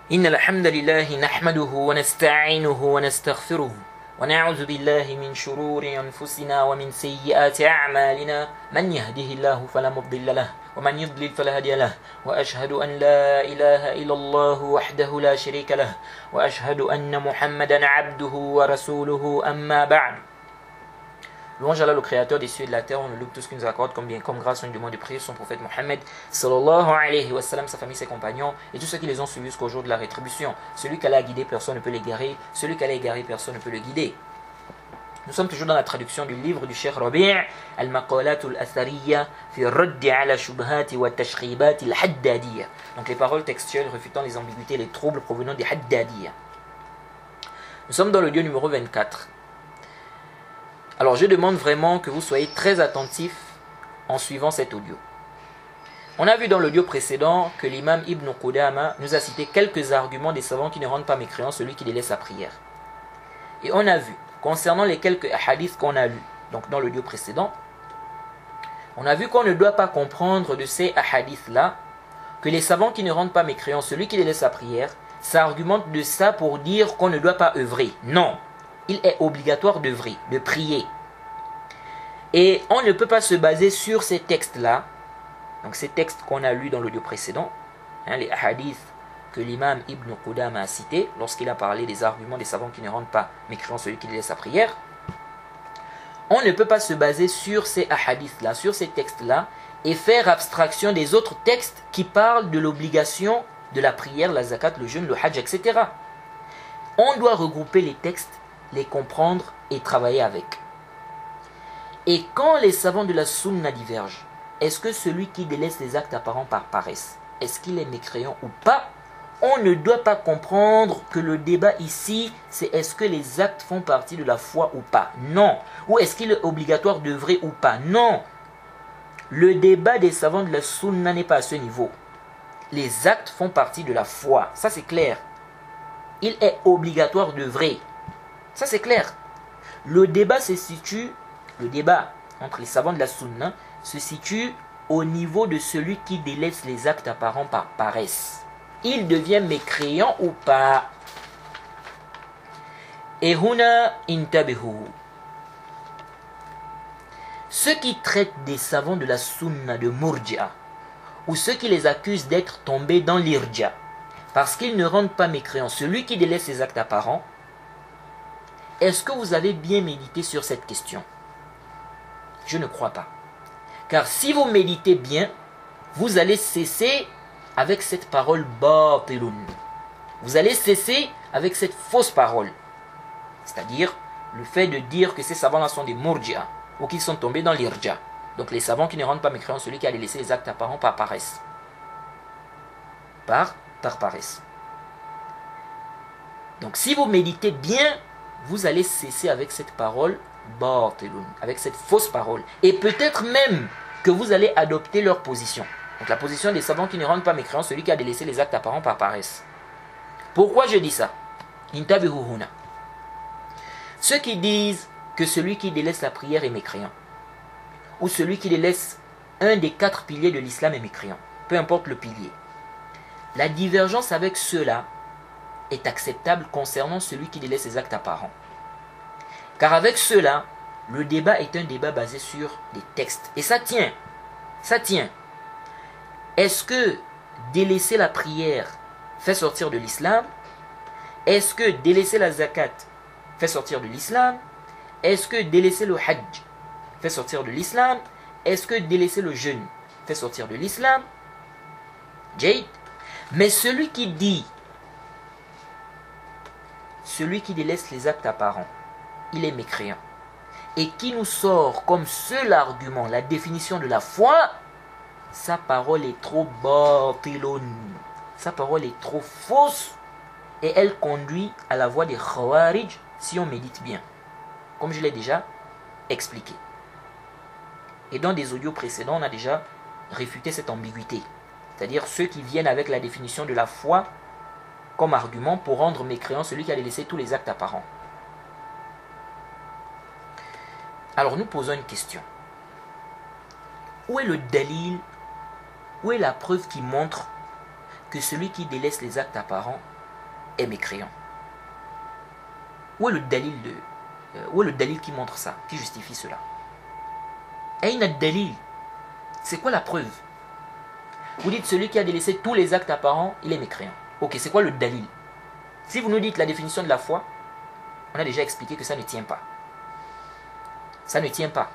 إن الحمد لله نحمده ونستعينه ونستغفره ونعوذ بالله من شرور أنفسنا ومن سيئات أعمالنا من يهده الله فلا مضل له ومن يضلل فلا هادي له وأشهد أن لا إله إلا الله وحده لا شريك له وأشهد أن محمدا عبده ورسوله أما بعد. Louange à Allah, le créateur des cieux et de la terre, on le loue tout ce qu'il nous accorde comme bien, comme grâce, on lui demande de prier son prophète Mohammed sallallahu alayhi wa sallam, sa famille, ses compagnons et tous ceux qui les ont suivis jusqu'au jour de la rétribution. Celui qu'Allah a guidé, personne ne peut l'égarer. Celui qu'Allah a égaré, personne ne peut le guider. Nous sommes toujours dans la traduction du livre du Cheikh Rabi' Al-Maqalat al-Athariyya fi raddi ala shubhat wa tashribat al-Haddadiyya. Donc les paroles textuelles refutant les ambiguïtés et les troubles provenant des Haddadiyya. Nous sommes dans l'audio numéro 24. Alors je demande vraiment que vous soyez très attentifs en suivant cet audio. On a vu dans l'audio précédent que l'imam Ibn Qudama nous a cité quelques arguments des savants qui ne rendent pas mécréant celui qui délaisse sa prière. Et on a vu, concernant les quelques hadiths qu'on a lus, donc dans l'audio précédent, on a vu qu'on ne doit pas comprendre de ces hadiths-là que les savants qui ne rendent pas mécréant celui qui délaisse sa prière, ça argumente de ça pour dire qu'on ne doit pas œuvrer. Non. Il est obligatoire d'œuvrer, de prier. Et on ne peut pas se baser sur ces textes-là, donc ces textes qu'on a lus dans l'audio précédent, les hadiths que l'imam Ibn Qudama a cités, lorsqu'il a parlé des arguments des savants qui ne rendent pas mécréant celui qui délaisse sa prière. On ne peut pas se baser sur ces hadiths-là, sur ces textes-là, et faire abstraction des autres textes qui parlent de l'obligation de la prière, la zakat, le jeûne, le hajj, etc. On doit regrouper les textes, les comprendre et travailler avec. Et quand les savants de la sunna divergent, est-ce que celui qui délaisse les actes apparents par paresse, est-ce qu'il est mécréant ou pas? On ne doit pas comprendre que le débat ici, c'est est-ce que les actes font partie de la foi ou pas? Non. Ou est-ce qu'il est obligatoire d'œuvrer ou pas? Non. Le débat des savants de la sunna n'est pas à ce niveau. Les actes font partie de la foi. Ça c'est clair. Il est obligatoire d'œuvrer. Ça c'est clair. Le débat entre les savants de la sunna se situe au niveau de celui qui délaisse les actes apparents par paresse. Il devient mécréant ou pas. Et huna intabihu. Ceux qui traitent des savants de la sunna de murji'a, ou ceux qui les accusent d'être tombés dans l'irja, parce qu'ils ne rendent pas mécréant celui qui délaisse les actes apparents, est-ce que vous avez bien médité sur cette question? Je ne crois pas. Car si vous méditez bien, vous allez cesser avec cette parole batilun. Vous allez cesser avec cette fausse parole. C'est-à-dire le fait de dire que ces savants-là sont des murji'a ou qu'ils sont tombés dans l'irja. Donc les savants qui ne rendent pas mécréant celui qui a délaissé les actes apparents par paresse. Par paresse. Donc si vous méditez bien, vous allez cesser avec cette parole batilun, avec cette fausse parole. Et peut-être même que vous allez adopter leur position. Donc la position des savants qui ne rendent pas mécréant celui qui a délaissé les actes apparents par paresse. Pourquoi je dis ça? Intabihuhuna. Ceux qui disent que celui qui délaisse la prière est mécréant, ou celui qui délaisse un des 4 piliers de l'islam est mécréant, peu importe le pilier. La divergence avec ceux-là est acceptable concernant celui qui délaisse les actes apparents. Car avec ceux-là, le débat est un débat basé sur des textes. Et ça tient. Ça tient. Est-ce que délaisser la prière fait sortir de l'islam? Est-ce que délaisser la zakat fait sortir de l'islam? Est-ce que délaisser le hajj fait sortir de l'islam? Est-ce que délaisser le jeûne fait sortir de l'islam? Jade. Mais celui qui délaisse les actes apparents, il est mécréant. Et qui nous sort comme seul argument la définition de la foi, sa parole est trop batilun. Sa parole est trop fausse et elle conduit à la voie des khawarij si on médite bien. Comme je l'ai déjà expliqué. Et dans des audios précédents, on a déjà réfuté cette ambiguïté. C'est-à-dire ceux qui viennent avec la définition de la foi comme argument pour rendre mécréant celui qui a délaissé tous les actes apparents. Alors nous posons une question. Où est le dalil, où est la preuve qui montre que celui qui délaisse les actes apparents est mécréant. Où est le dalil qui montre ça, qui justifie cela? Aïna dalil. C'est quoi la preuve? Vous dites celui qui a délaissé tous les actes apparents, il est mécréant. Ok, c'est quoi le dalil? Si vous nous dites la définition de la foi, on a déjà expliqué que ça ne tient pas. Ça ne tient pas.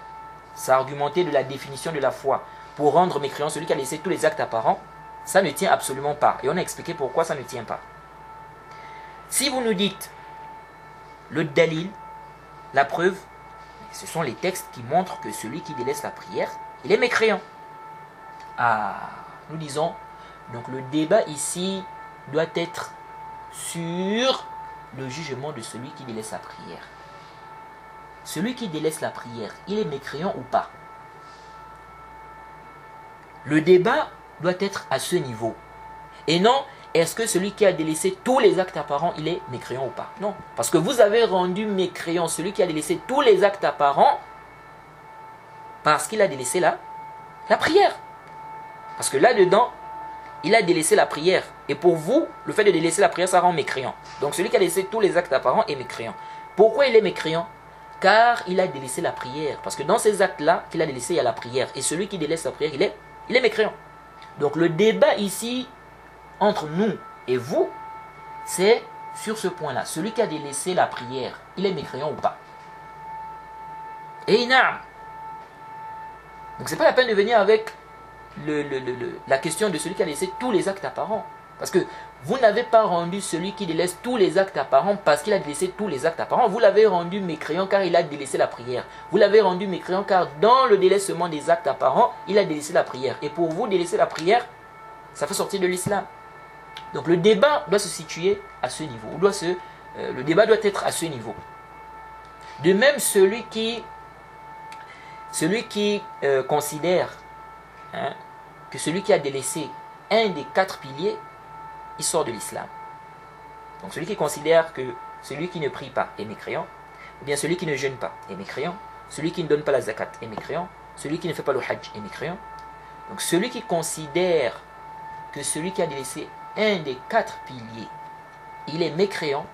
Ça a argumenté de la définition de la foi pour rendre mécréant celui qui a laissé tous les actes apparents, ça ne tient absolument pas. Et on a expliqué pourquoi ça ne tient pas. Si vous nous dites le dalil, la preuve, ce sont les textes qui montrent que celui qui délaisse la prière, il est mécréant. Ah, nous disons, donc le débat ici doit être sur le jugement de celui qui délaisse la prière. Celui qui délaisse la prière, il est mécréant ou pas? Le débat doit être à ce niveau. Et non, est-ce que celui qui a délaissé tous les actes apparents, il est mécréant ou pas? Non, parce que vous avez rendu mécréant celui qui a délaissé tous les actes apparents parce qu'il a délaissé la prière. Parce que là-dedans, il a délaissé la prière. Et pour vous, le fait de délaisser la prière, ça rend mécréant. Donc celui qui a délaissé tous les actes apparents est mécréant. Pourquoi il est mécréant? Car il a délaissé la prière. Parce que dans ces actes-là qu'il a délaissé, il y a la prière. Et celui qui délaisse la prière, il est mécréant. Donc le débat ici, entre nous et vous, c'est sur ce point-là. Celui qui a délaissé la prière, il est mécréant ou pas? Et naam. Donc c'est pas la peine de venir avec la question de celui qui a délaissé tous les actes apparents. Parce que vous n'avez pas rendu celui qui délaisse tous les actes apparents parce qu'il a délaissé tous les actes apparents. Vous l'avez rendu mécréant car il a délaissé la prière. Vous l'avez rendu mécréant car dans le délaissement des actes apparents, il a délaissé la prière. Et pour vous, délaisser la prière, ça fait sortir de l'islam. Donc le débat doit se situer à ce niveau. Le débat doit être à ce niveau. De même, celui qui considère que celui qui a délaissé un des 4 piliers, il sort de l'islam. Donc celui qui considère que celui qui ne prie pas est mécréant, ou bien celui qui ne jeûne pas est mécréant, celui qui ne donne pas la zakat est mécréant, celui qui ne fait pas le hajj est mécréant. Donc celui qui considère que celui qui a délaissé un des 4 piliers, il est mécréant,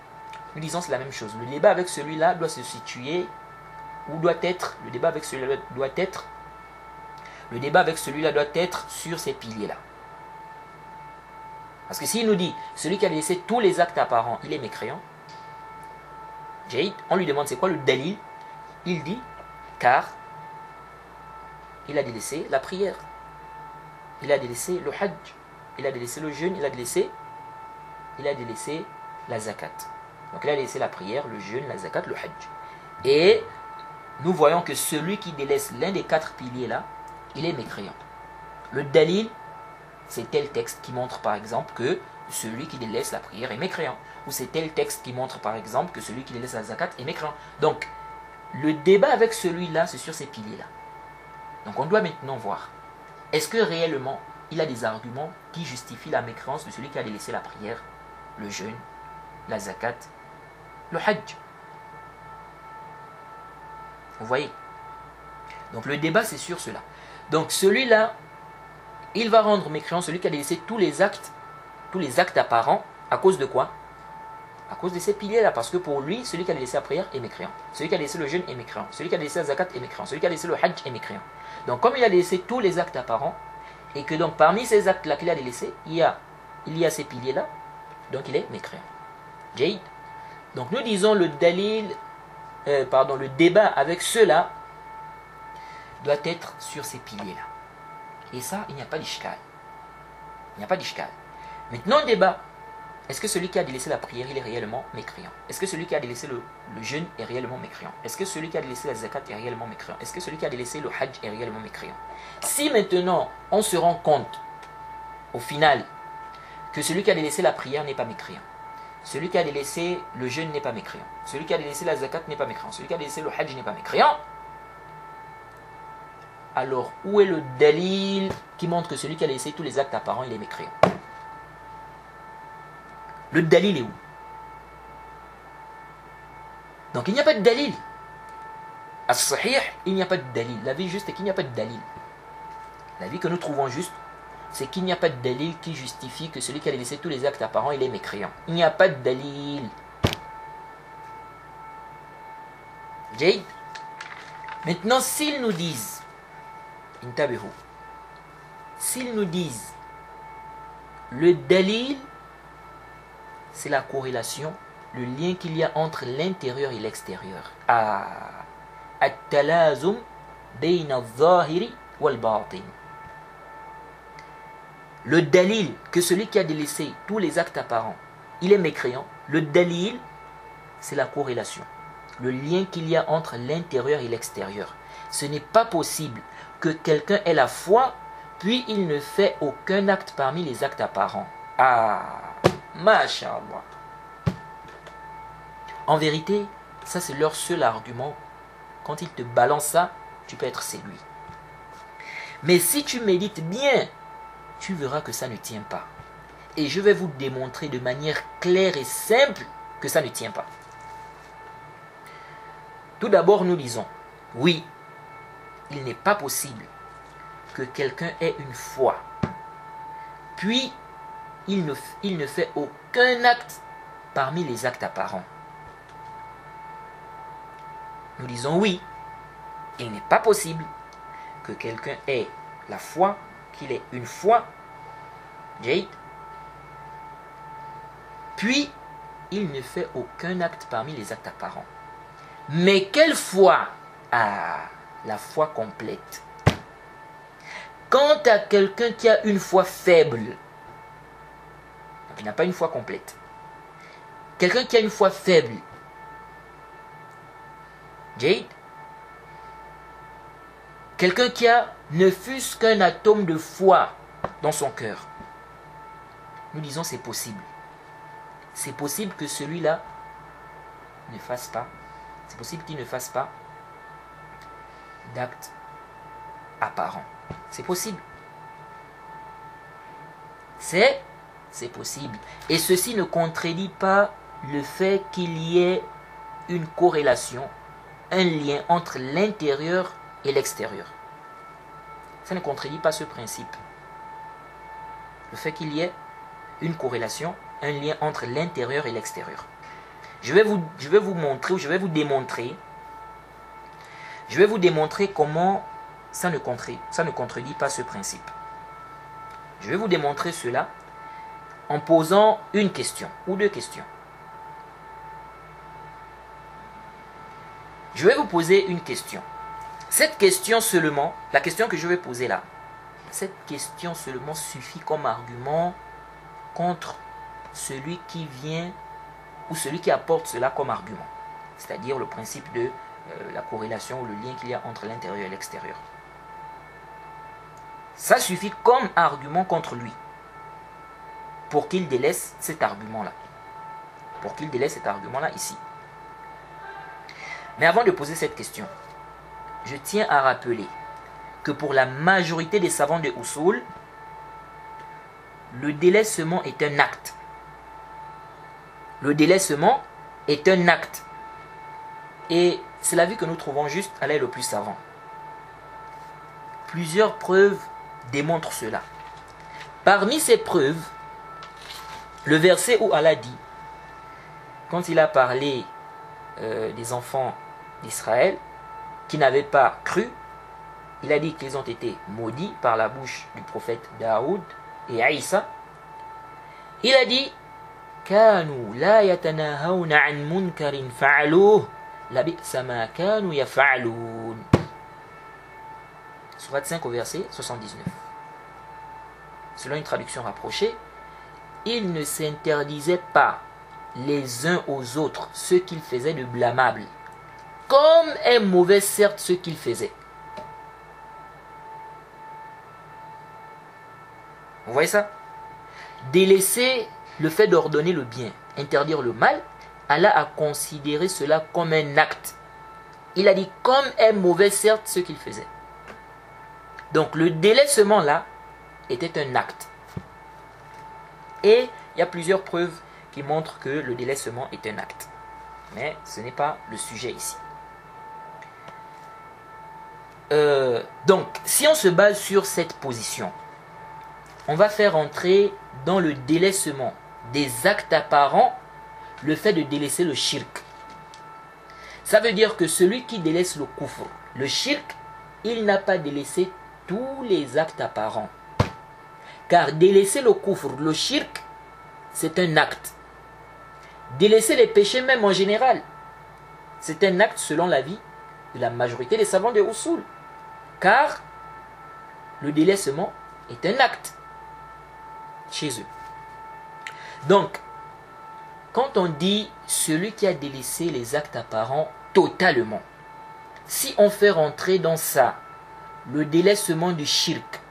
nous disons c'est la même chose. Le débat avec celui-là doit se situer, ou doit être, le débat avec celui-là doit être sur ces piliers-là. Parce que s'il nous dit, celui qui a délaissé tous les actes apparents, il est mécréant, on lui demande c'est quoi le dalil, il dit, car il a délaissé la prière, il a délaissé le hajj, il a délaissé le jeûne, il a délaissé la zakat. Donc il a délaissé la prière, le jeûne, la zakat, le hajj. Et nous voyons que celui qui délaisse l'un des 4 piliers là, il est mécréant. Le dalil, c'est tel texte qui montre par exemple que celui qui délaisse la prière est mécréant. Ou c'est tel texte qui montre par exemple que celui qui délaisse la zakat est mécréant. Donc, le débat avec celui-là, c'est sur ces piliers-là. Donc on doit maintenant voir, est-ce que réellement il a des arguments qui justifient la mécréance de celui qui a délaissé la prière, le jeûne, la zakat, le hajj? Vous voyez? Donc le débat c'est sur cela. Donc celui-là, il va rendre mécréant celui qui a délaissé tous les actes apparents, à cause de quoi? À cause de ces piliers-là, parce que pour lui, celui qui a délaissé la prière est mécréant. Celui qui a délaissé le jeûne est mécréant. Celui qui a délaissé la zakat est mécréant. Celui qui a délaissé le hajj est mécréant. Donc comme il a délaissé tous les actes apparents, et que donc parmi ces actes-là qu'il a délaissés, il y a ces piliers-là, donc il est mécréant. Jaïd. Donc nous disons le débat avec ceux-là doit être sur ces piliers-là. Et ça, il n'y a pas d'ishkal. Il n'y a pas d'ishkal. Maintenant, débat. Est-ce que celui qui a délaissé la prière, il est réellement mécréant? Est-ce que celui qui a délaissé le jeûne est réellement mécréant? Est-ce que celui qui a délaissé la zakat est réellement mécréant? Est-ce que celui qui a délaissé le hajj est réellement mécréant? Si maintenant, on se rend compte, au final, que celui qui a délaissé la prière n'est pas mécréant, celui qui a délaissé le jeûne n'est pas mécréant, celui qui a délaissé la zakat n'est pas mécréant, celui qui a délaissé le hajj n'est pas mécréant, alors où est le dalil qui montre que celui qui a délaissé tous les actes apparents, il est mécréant? Le dalil est où? Donc il n'y a pas de dalil. As-sahih, il n'y a pas de dalil. La vie juste est qu'il n'y a pas de dalil. La vie que nous trouvons juste, c'est qu'il n'y a pas de dalil qui justifie que celui qui a délaissé tous les actes apparents, il est mécréant. Il n'y a pas de dalil. Jade. Maintenant, s'ils nous disent, s'ils nous disent, le dalil, c'est la corrélation, le lien qu'il y a entre l'intérieur et l'extérieur. At-talazum bayna al-zahiri wal-batin. Le dalil, que celui qui a délaissé tous les actes apparents, il est mécréant. Le dalil, c'est la corrélation, le lien qu'il y a entre l'intérieur et l'extérieur. Ce n'est pas possible que quelqu'un ait la foi, puis il ne fait aucun acte parmi les actes apparents. Masha'Allah. En vérité, ça c'est leur seul argument. Quand ils te balancent ça, tu peux être séduit. Mais si tu médites bien, tu verras que ça ne tient pas. Et je vais vous démontrer de manière claire et simple que ça ne tient pas. Tout d'abord, nous disons, oui, il n'est pas possible que quelqu'un ait une foi, puis il ne fait aucun acte parmi les actes apparents. Nous disons oui, il n'est pas possible que quelqu'un ait la foi, qu'il ait une foi, Jade, puis il ne fait aucun acte parmi les actes apparents. Mais quelle foi? La foi complète. Quant à quelqu'un qui a une foi faible, il n'a pas une foi complète. Quelqu'un qui a une foi faible, Jade, quelqu'un qui a ne fût-ce qu'un atome de foi dans son cœur, nous disons c'est possible. C'est possible que celui-là ne fasse pas, c'est possible qu'il ne fasse pas d'acte apparent. C'est possible. C'est possible. Et ceci ne contredit pas le fait qu'il y ait une corrélation, un lien entre l'intérieur et l'extérieur. Ça ne contredit pas ce principe. Le fait qu'il y ait une corrélation, un lien entre l'intérieur et l'extérieur. Je vais vous montrer, ou je vais vous démontrer comment ça ne contredit pas ce principe. Je vais vous démontrer cela en posant une question ou deux questions. Je vais vous poser une question. Cette question seulement, la question que je vais poser là, cette question seulement suffit comme argument contre celui qui vient ou celui qui apporte cela comme argument. C'est-à-dire le principe de la corrélation ou le lien qu'il y a entre l'intérieur et l'extérieur. Ça suffit comme argument contre lui pour qu'il délaisse cet argument-là. Pour qu'il délaisse cet argument-là ici. Mais avant de poser cette question, je tiens à rappeler que pour la majorité des savants de Usul, le délaissement est un acte. Le délaissement est un acte. Et c'est l'avis que nous trouvons juste à l'aide le plus savant. Plusieurs preuves démontrent cela. Parmi ces preuves, le verset où Allah dit, quand il a parlé des enfants d'Israël qui n'avaient pas cru, il a dit qu'ils ont été maudits par la bouche du prophète Daoud et Aïssa. Il a dit كانوا لا يتناهون عن منكر فعلوه لبئس ما كانوا يفعلون. Sourate 5 au verset 79. Selon une traduction rapprochée, ils ne s'interdisaient pas les uns aux autres ce qu'ils faisaient de blâmable, comme est mauvais certes ce qu'ils faisaient. Vous voyez ça? Délaisser le fait d'ordonner le bien, interdire le mal, Allah a considéré cela comme un acte. Il a dit comme est mauvais certes ce qu'il faisait. Donc le délaissement là était un acte. Et il y a plusieurs preuves qui montrent que le délaissement est un acte. Mais ce n'est pas le sujet ici. Donc si on se base sur cette position, on va faire entrer dans le délaissement des actes apparents le fait de délaisser le shirk. Ça veut dire que celui qui délaisse le kufr, le shirk, il n'a pas délaissé tous les actes apparents. Car délaisser le kufr, le shirk, c'est un acte. Délaisser les péchés même en général, c'est un acte selon l'avis de la majorité des savants de Usul. Car le délaissement est un acte chez eux. Donc, quand on dit celui qui a délaissé les actes apparents totalement, si on fait rentrer dans ça le délaissement du shirk,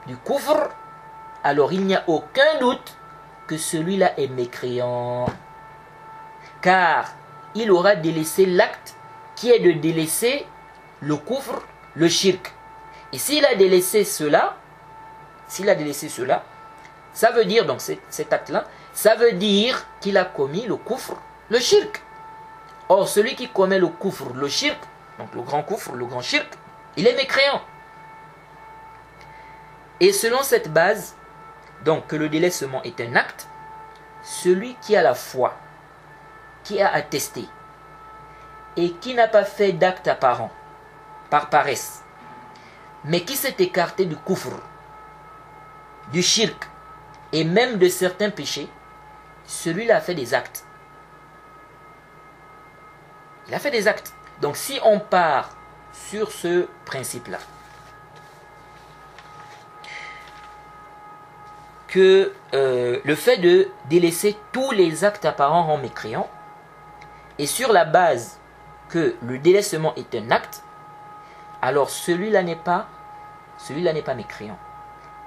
du kufr, alors il n'y a aucun doute que celui-là est mécréant. Car il aura délaissé l'acte qui est de délaisser le kufr, le shirk. Et s'il a délaissé cela, ça veut dire, donc cet acte-là, ça veut dire qu'il a commis le kufr, le shirk. Or, celui qui commet le kufr, le shirk, donc le grand kufr, le grand shirk, il est mécréant. Et selon cette base, donc que le délaissement est un acte, celui qui a la foi, qui a attesté, et qui n'a pas fait d'acte apparent, par paresse, mais qui s'est écarté du kufr, du shirk, et même de certains péchés, celui-là a fait des actes. Il a fait des actes. Donc si on part sur ce principe-là, que le fait de délaisser tous les actes apparents rend mécréant, et sur la base que le délaissement est un acte, alors celui-là n'est pas mécréant,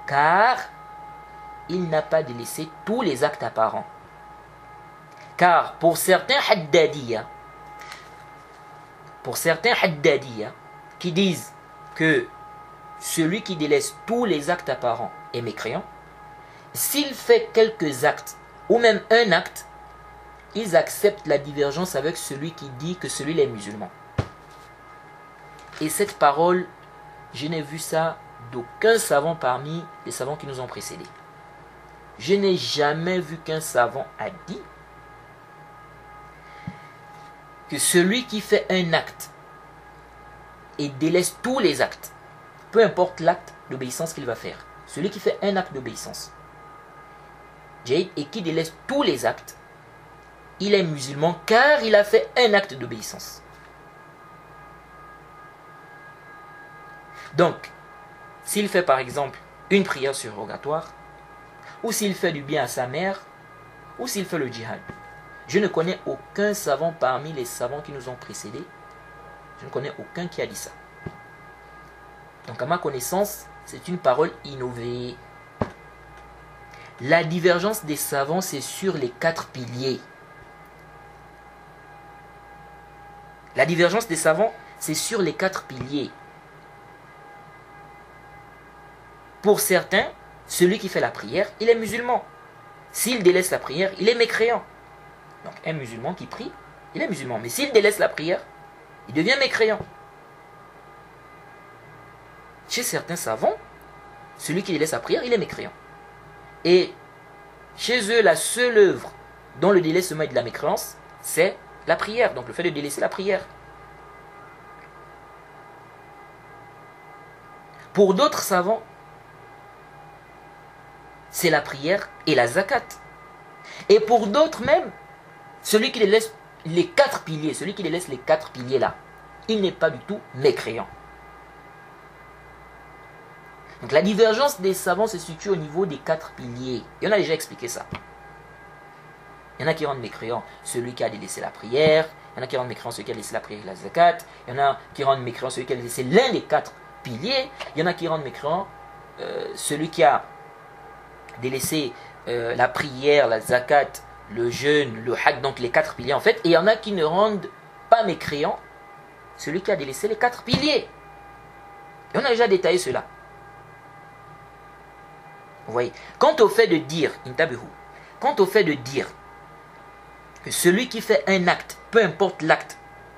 car il n'a pas délaissé tous les actes apparents. Car pour certains haddadiyya qui disent que celui qui délaisse tous les actes apparents est mécréant, s'il fait quelques actes ou même un acte, ils acceptent la divergence avec celui qui dit que celui-là est musulman. Et cette parole, je n'ai vu ça d'aucun savant parmi les savants qui nous ont précédés. Je n'ai jamais vu qu'un savant a dit que celui qui fait un acte et délaisse tous les actes, peu importe l'acte d'obéissance qu'il va faire, celui qui fait un acte d'obéissance et qui délaisse tous les actes, il est musulman car il a fait un acte d'obéissance. Donc, s'il fait par exemple une prière surrogatoire, ou s'il fait du bien à sa mère, ou s'il fait le djihad, je ne connais aucun savant parmi les savants qui nous ont précédés, je ne connais aucun qui a dit ça. Donc à ma connaissance, c'est une parole innovée. La divergence des savants, c'est sur les 4 piliers. La divergence des savants, c'est sur les 4 piliers. Pour certains, celui qui fait la prière, il est musulman. S'il délaisse la prière, il est mécréant. Donc un musulman qui prie, il est musulman. Mais s'il délaisse la prière, il devient mécréant. Chez certains savants, celui qui délaisse la prière, il est mécréant. Et chez eux, la seule œuvre dont le délaissement est de la mécréance, c'est la prière. Donc le fait de délaisser la prière. Pour d'autres savants, c'est la prière et la zakat. Et pour d'autres même, celui qui délaisse les 4 piliers, celui qui délaisse les 4 piliers là, il n'est pas du tout mécréant. Donc la divergence des savants se situe au niveau des 4 piliers. Et on a déjà expliqué ça. Il y en a qui rendent mécréant celui qui a délaissé la prière, il y en a qui rendent mécréant celui qui a délaissé la prière et la zakat, il y en a qui rendent mécréant celui qui a délaissé l'un des 4 piliers, il y en a qui rendent mécréant celui qui a délaissé la prière, la zakat, le jeûne, le hajj, donc les 4 piliers en fait, et il y en a qui ne rendent pas mécréant celui qui a délaissé les 4 piliers. Et on a déjà détaillé cela. Vous voyez, quant au fait de dire, que celui qui fait un acte, peu importe l'acte,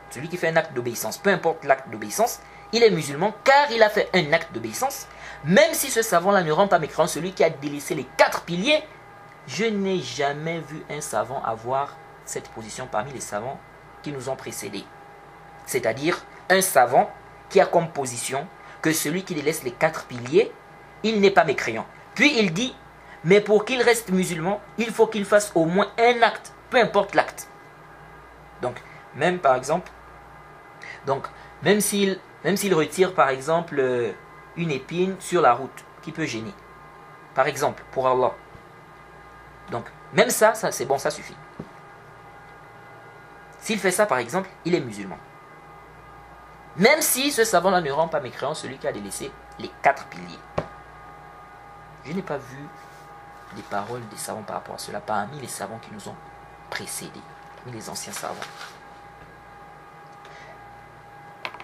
celui qui fait un acte d'obéissance, peu importe l'acte d'obéissance, il est musulman car il a fait un acte d'obéissance, même si ce savant-là ne rend pas mécréant celui qui a délaissé les 4 piliers. Je n'ai jamais vu un savant avoir cette position parmi les savants qui nous ont précédés. C'est-à-dire un savant qui a comme position que celui qui délaisse les 4 piliers, il n'est pas mécréant. Puis il dit, mais pour qu'il reste musulman, il faut qu'il fasse au moins un acte, peu importe l'acte. Donc, même par exemple, même s'il retire par exemple une épine sur la route qui peut gêner, par exemple, pour Allah. Donc, même ça c'est bon, ça suffit. S'il fait ça par exemple, il est musulman. Même si ce savant-là ne rend pas mécréant celui qui a délaissé les 4 piliers. Je n'ai pas vu des paroles des savants par rapport à cela parmi les savants qui nous ont précédés, parmi les anciens savants.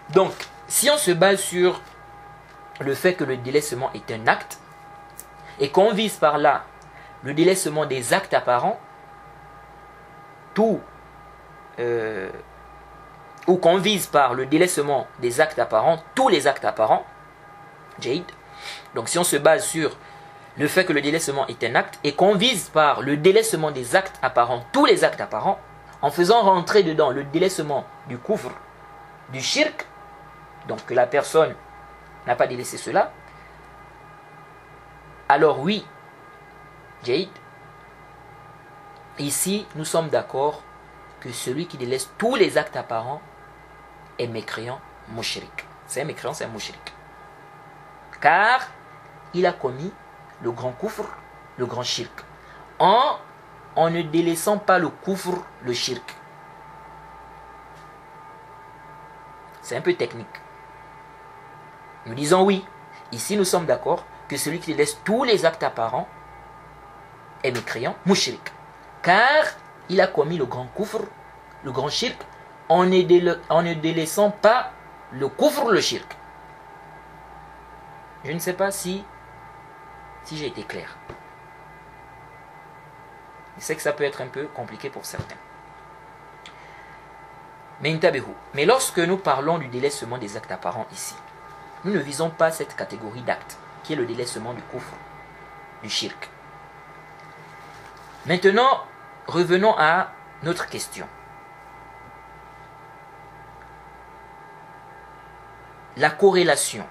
Donc, si on se base sur le fait que le délaissement est un acte, et qu'on vise par là le délaissement des actes apparents, ou qu'on vise par le délaissement des actes apparents, tous les actes apparents, Jade. Donc si on se base sur le fait que le délaissement est un acte, et qu'on vise par le délaissement des actes apparents, tous les actes apparents, en faisant rentrer dedans le délaissement du kufr, du shirk, donc que la personne n'a pas délaissé cela, alors oui, Jade, ici nous sommes d'accord que celui qui délaisse tous les actes apparents est mécréant, mushrik. C'est un mécréant, c'est un mushrik. Car il a commis le grand kufr, le grand shirk, en ne délaissant pas le kufr, le shirk. C'est un peu technique. Nous disons oui, ici nous sommes d'accord que celui qui délaisse tous les actes apparents est mécréant, mushrik. Car il a commis le grand kufr, le grand shirk, en ne délaissant pas le kufr, le shirk. Je ne sais pas si j'ai été clair. Je sais que ça peut être un peu compliqué pour certains. Mais lorsque nous parlons du délaissement des actes apparents ici, nous ne visons pas cette catégorie d'actes, qui est le délaissement du kufr, du shirk. Maintenant, revenons à notre question. La corrélation,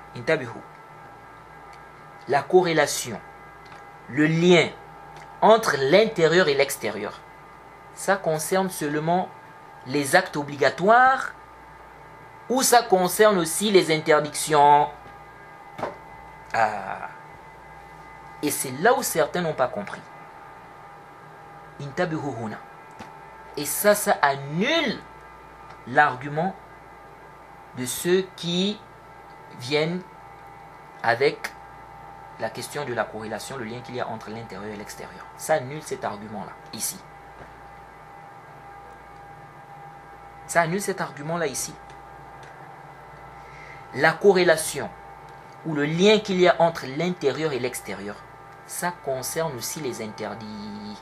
le lien entre l'intérieur et l'extérieur, ça concerne seulement les actes obligatoires ou ça concerne aussi les interdictions? Et c'est là où certains n'ont pas compris. Et ça annule l'argument de ceux qui viennent avec la question de la corrélation, le lien qu'il y a entre l'intérieur et l'extérieur. Ça annule cet argument-là, ici. Ça annule cet argument-là, ici. La corrélation, ou le lien qu'il y a entre l'intérieur et l'extérieur, ça concerne aussi les interdits.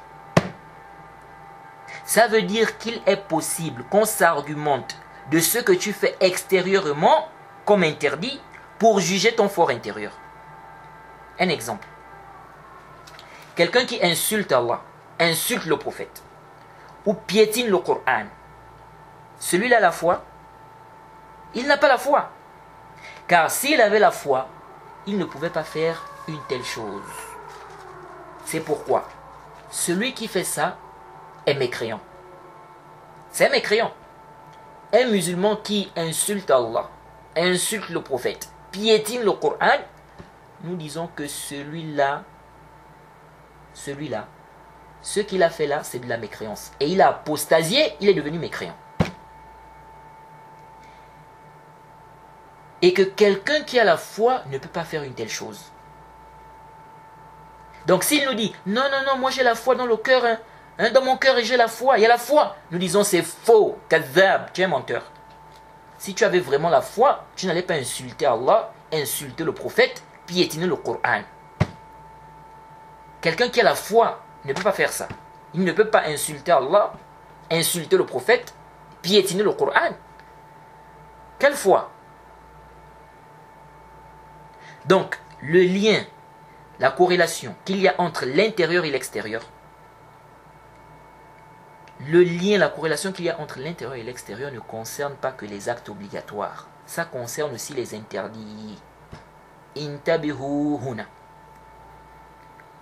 Ça veut dire qu'il est possible qu'on s'argumente de ce que tu fais extérieurement comme interdit pour juger ton fort intérieur. Un exemple. Quelqu'un qui insulte Allah, insulte le prophète, ou piétine le Coran, celui-là a la foi, il n'a pas la foi. Car s'il avait la foi, il ne pouvait pas faire une telle chose. C'est pourquoi celui qui fait ça est mécréant. C'est un mécréant. Un musulman qui insulte Allah, insulte le prophète, piétine le Coran, nous disons que celui-là, ce qu'il a fait là, c'est de la mécréance. Et il a apostasié, il est devenu mécréant. Et que quelqu'un qui a la foi ne peut pas faire une telle chose. Donc s'il nous dit, non, moi j'ai la foi dans le cœur, dans mon cœur et j'ai la foi, il y a la foi. Nous disons c'est faux, kadhab, tu es menteur. Si tu avais vraiment la foi, tu n'allais pas insulter Allah, insulter le prophète, piétiner le Coran. Quelqu'un qui a la foi ne peut pas faire ça. Il ne peut pas insulter Allah, insulter le prophète, piétiner le Coran. Quelle foi? Donc, le lien, la corrélation qu'il y a entre l'intérieur et l'extérieur, le lien, la corrélation qu'il y a entre l'intérieur et l'extérieur ne concerne pas que les actes obligatoires. Ça concerne aussi les interdits. Intabihu huna.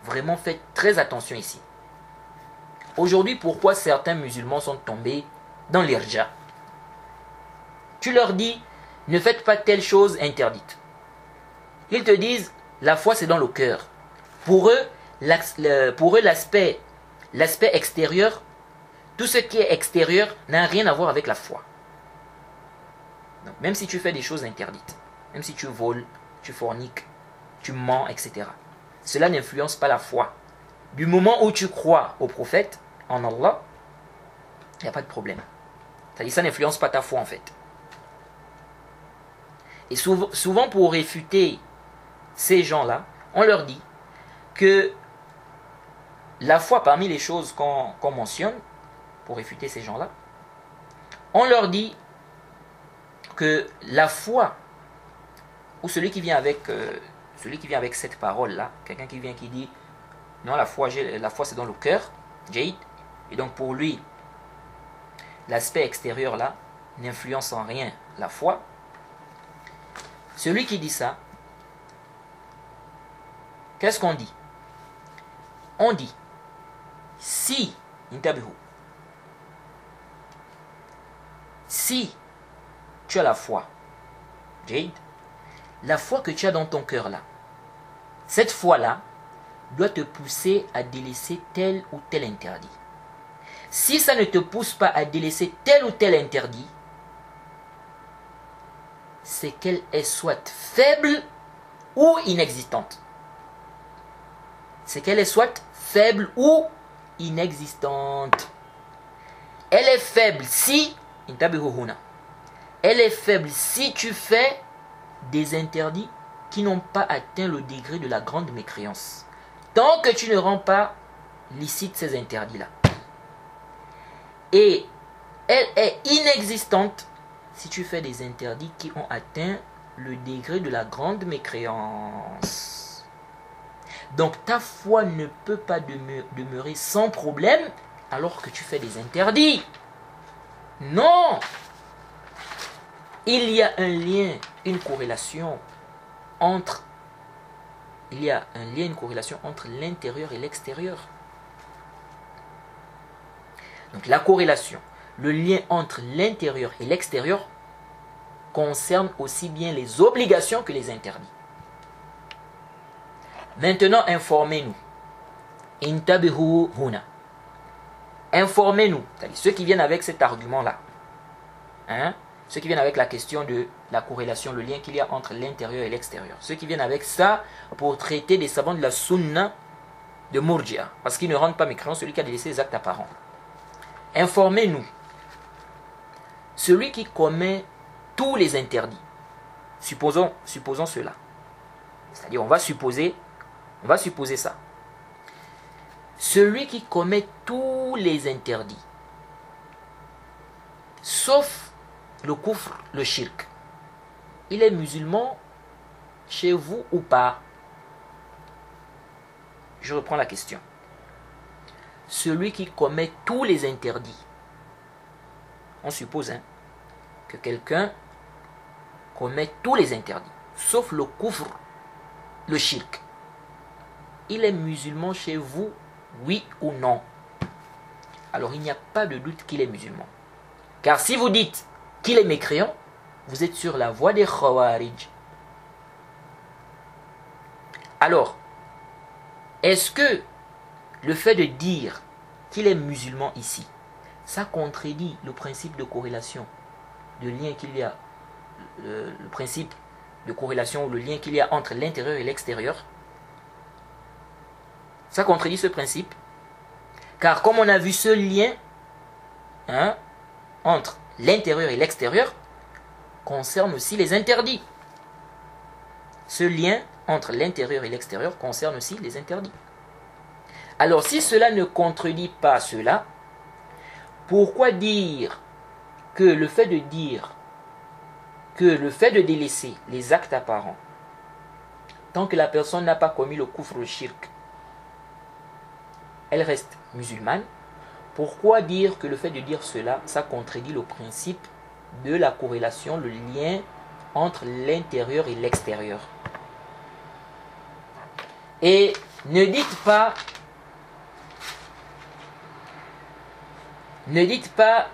Vraiment, faites très attention ici. Aujourd'hui, pourquoi certains musulmans sont tombés dans l'irja? Tu leur dis, ne faites pas telle chose interdite. Ils te disent, la foi c'est dans le cœur. Pour eux, l'aspect extérieur, tout ce qui est extérieur n'a rien à voir avec la foi. Donc, même si tu fais des choses interdites, même si tu voles, tu forniques, tu mens, etc. Cela n'influence pas la foi. Du moment où tu crois au prophète, en Allah, il n'y a pas de problème. C'est-à-dire ça n'influence pas ta foi en fait. Et souvent pour réfuter ces gens-là, on leur dit que la foi, parmi les choses qu'on mentionne, pour réfuter ces gens-là, on leur dit que la foi, ou celui qui vient avec cette parole-là, quelqu'un qui vient qui dit, non, la foi c'est dans le cœur, Jade, et donc pour lui, l'aspect extérieur là n'influence en rien la foi. Celui qui dit ça, qu'est-ce qu'on dit? On dit, si tu as la foi, Jade, la foi que tu as dans ton cœur là, cette foi-là doit te pousser à délaisser tel ou tel interdit. Si ça ne te pousse pas à délaisser tel ou tel interdit, c'est qu'elle est soit faible ou inexistante. C'est qu'elle est soit faible ou inexistante. Elle est faible si, elle est faible si tu fais des interdits qui n'ont pas atteint le degré de la grande mécréance. Tant que tu ne rends pas licite ces interdits-là. Et elle est inexistante si tu fais des interdits qui ont atteint le degré de la grande mécréance. Donc ta foi ne peut pas demeurer sans problème alors que tu fais des interdits. Non! Il y a un lien, une corrélation entre l'intérieur et l'extérieur. Donc la corrélation, le lien entre l'intérieur et l'extérieur concerne aussi bien les obligations que les interdits. Maintenant, informez-nous. Intabihu huna. Informez-nous, c'est-à-dire ceux qui viennent avec cet argument-là. Ceux qui viennent avec la question de la corrélation, le lien qu'il y a entre l'intérieur et l'extérieur. Ceux qui viennent avec ça pour traiter des savants de la sunna de Murji'a. Parce qu'ils ne rendent pas mécréant celui qui a délaissé les actes apparents. Informez-nous. Celui qui commet tous les interdits. Supposons cela. C'est-à-dire on va supposer ça. Celui qui commet tous les interdits, sauf le kufr, le shirk, il est musulman chez vous ou pas? Je reprends la question. Celui qui commet tous les interdits, on suppose que quelqu'un commet tous les interdits, sauf le kufr, le shirk. Il est musulman chez vous, oui ou non? Alors il n'y a pas de doute qu'il est musulman. Car si vous dites qu'il est mécréant, vous êtes sur la voie des Khawarij. Alors, est-ce que le fait de dire qu'il est musulman ici, ça contredit le principe de corrélation, de lien qu'il y a, le principe de corrélation ou le lien qu'il y a entre l'intérieur et l'extérieur? Ça contredit ce principe. Car comme on a vu ce lien entre l'intérieur et l'extérieur, concerne aussi les interdits. Ce lien entre l'intérieur et l'extérieur concerne aussi les interdits. Alors si cela ne contredit pas cela, pourquoi dire que le fait de délaisser les actes apparents tant que la personne n'a pas commis le kufr, le shirk, elle reste musulmane. Pourquoi dire que le fait de dire cela, ça contredit le principe de la corrélation, le lien entre l'intérieur et l'extérieur? Et ne dites pas,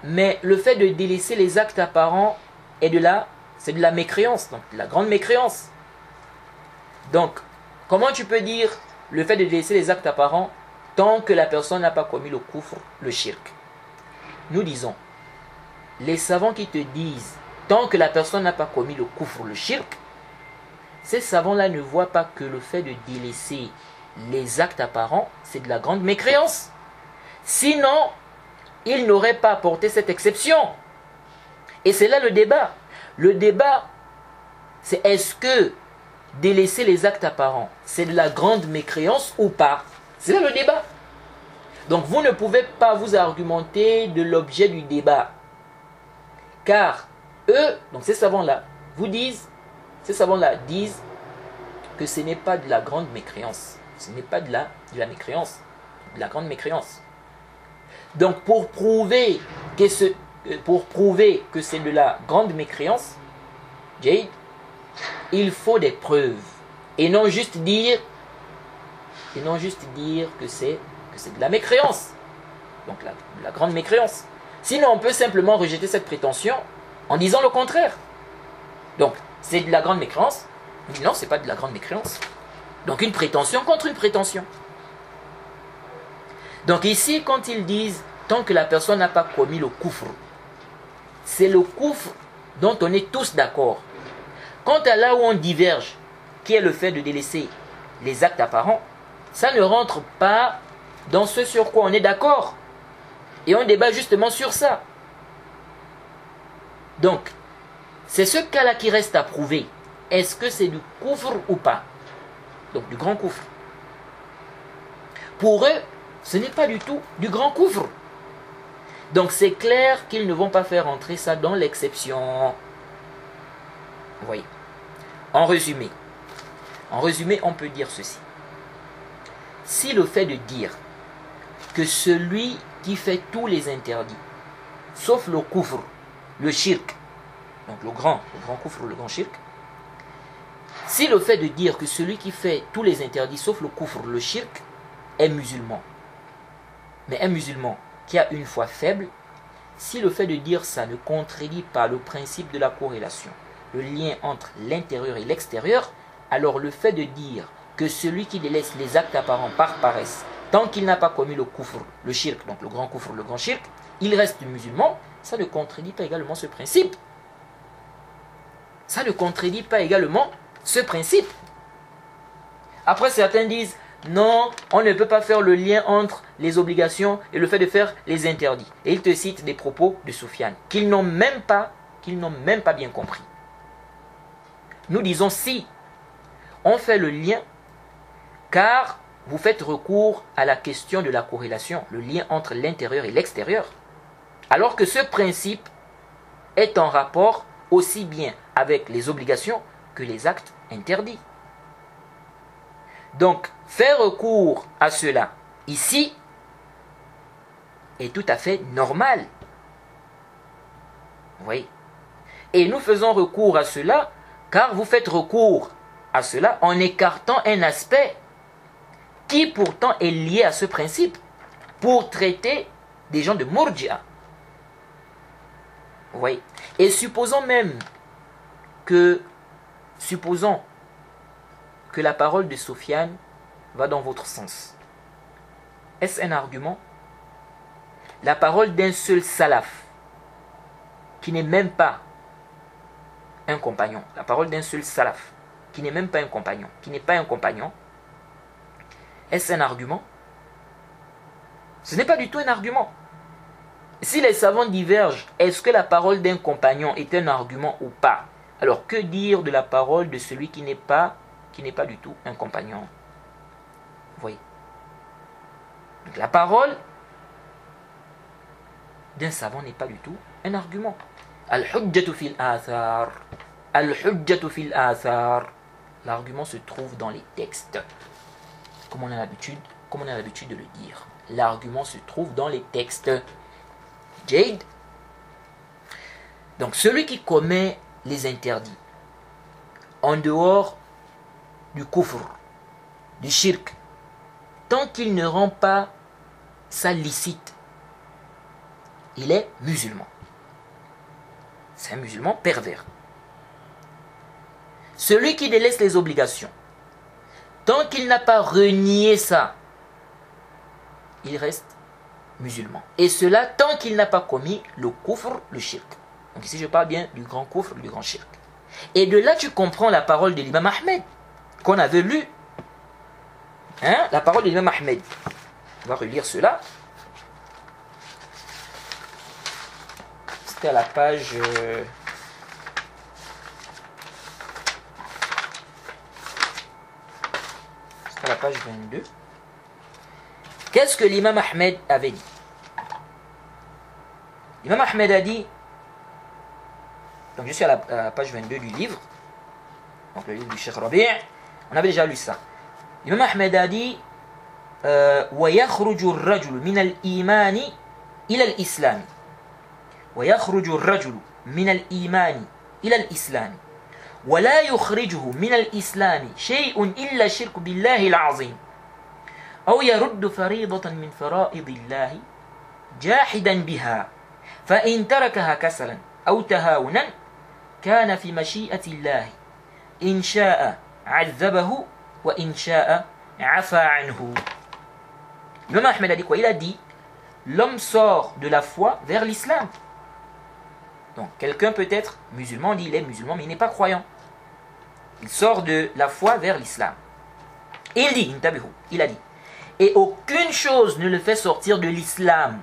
mais le fait de délaisser les actes apparents c'est de la mécréance, donc de la grande mécréance. Donc, comment tu peux dire le fait de délaisser les actes apparents tant que la personne n'a pas commis le kufr, le shirk? Nous disons, les savants qui te disent tant que la personne n'a pas commis le kufr, le shirk, ces savants-là ne voient pas que le fait de délaisser les actes apparents, c'est de la grande mécréance. Sinon, ils n'auraient pas apporté cette exception. Et c'est là le débat. Le débat, c'est est-ce que délaisser les actes apparents, c'est de la grande mécréance ou pas? C'est là le débat. Donc vous ne pouvez pas vous argumenter de l'objet du débat. Car eux, donc ces savants-là, disent que ce n'est pas de la grande mécréance. Ce n'est pas de la mécréance, de la grande mécréance. Donc pour prouver que c'est de la grande mécréance, Jade, il faut des preuves. Et non juste dire que c'est de la mécréance. Donc la grande mécréance. Sinon on peut simplement rejeter cette prétention en disant le contraire. Donc c'est de la grande mécréance. Mais non, c'est pas de la grande mécréance. Donc une prétention contre une prétention. Donc ici, quand ils disent tant que la personne n'a pas commis le kufr, c'est le kufr dont on est tous d'accord. Quant à là où on diverge, qui est le fait de délaisser les actes apparents, ça ne rentre pas dans ce sur quoi on est d'accord. Et on débat justement sur ça. Donc, c'est ce cas-là qui reste à prouver. Est-ce que c'est du kufr ou pas? Donc du grand kufr. Pour eux, ce n'est pas du tout du grand kufr. Donc c'est clair qu'ils ne vont pas faire entrer ça dans l'exception. Vous voyez. En résumé, on peut dire ceci. Si le fait de dire que celui qui fait tous les interdits, sauf le kufr, le shirk, donc le grand kufr, le grand shirk, si le fait de dire que celui qui fait tous les interdits, sauf le kufr, le shirk, est musulman, mais un musulman qui a une foi faible, si le fait de dire ça ne contredit pas le principe de la corrélation, le lien entre l'intérieur et l'extérieur, alors le fait de dire que celui qui délaisse les actes apparents par paresse, tant qu'il n'a pas commis le kufr, le shirk, donc le grand kufr, le grand shirk, il reste musulman, ça ne contredit pas également ce principe. Ça ne contredit pas également ce principe. Après, certains disent, non, on ne peut pas faire le lien entre les obligations et le fait de faire les interdits. Et ils te citent des propos de Soufiane, qu'ils n'ont même pas bien compris. Nous disons, si on fait le lien, car vous faites recours à la question de la corrélation, le lien entre l'intérieur et l'extérieur, alors que ce principe est en rapport aussi bien avec les obligations que les actes interdits. Donc, faire recours à cela ici est tout à fait normal. Vous voyez? Et nous faisons recours à cela car vous faites recours à cela en écartant un aspect qui pourtant est lié à ce principe pour traiter des gens de Murji'a. Vous voyez? Et supposons que la parole de Soufiane va dans votre sens. Est-ce un argument? La parole d'un seul salaf, qui n'est même pas un compagnon, la parole d'un seul salaf, qui n'est même pas un compagnon, qui n'est pas un compagnon, est-ce un argument? Ce n'est pas du tout un argument. Si les savants divergent, est-ce que la parole d'un compagnon est un argument ou pas? Alors que dire de la parole de celui qui n'est pas du tout un compagnon? Vous voyez? Donc la parole d'un savant n'est pas du tout un argument. Al-hujjatu fil athar. Al-hujjatu fil athar. L'argument se trouve dans les textes. Comme on a l'habitude de le dire. L'argument se trouve dans les textes. Jade. Donc celui qui commet les interdits en dehors du kufr, du shirk, tant qu'il ne rend pas ça licite, il est musulman. C'est un musulman pervers. Celui qui délaisse les obligations, tant qu'il n'a pas renié ça, il reste musulman. Et cela tant qu'il n'a pas commis le kufr, le shirk. Donc ici je parle bien du grand kufr, du grand shirk. Et de là tu comprends la parole de l'imam Ahmed qu'on avait lu. Hein? La parole de l'imam Ahmed. On va relire cela. C'était à la page... C'était à la page 22. Qu'est-ce que l'imam Ahmed avait dit? L'imam Ahmed a dit... Donc je suis à la page 22 du livre. Donc le livre du Cheikh Rabi'. On avait déjà lu ça. L'imam Ahmed a dit... ويخرج الرجل من الإيمان إلى الإسلام ويخرج الرجل من الإيمان إلى الإسلام ولا يخرجه من الإسلام شيء إلا الشرك بالله العظيم أو يرد فريضة من فرائض الله جاحدا بها فإن تركها كسلا أو تهاونا كان في مشيئة الله إن شاء عذبه وإن شاء عفى عنه. L'imam Ahmed a dit quoi? Il a dit l'homme sort de la foi vers l'islam. Donc quelqu'un peut être musulman, on dit il est musulman mais il n'est pas croyant. Il sort de la foi vers l'islam. Il dit, il a dit, et aucune chose ne le fait sortir de l'islam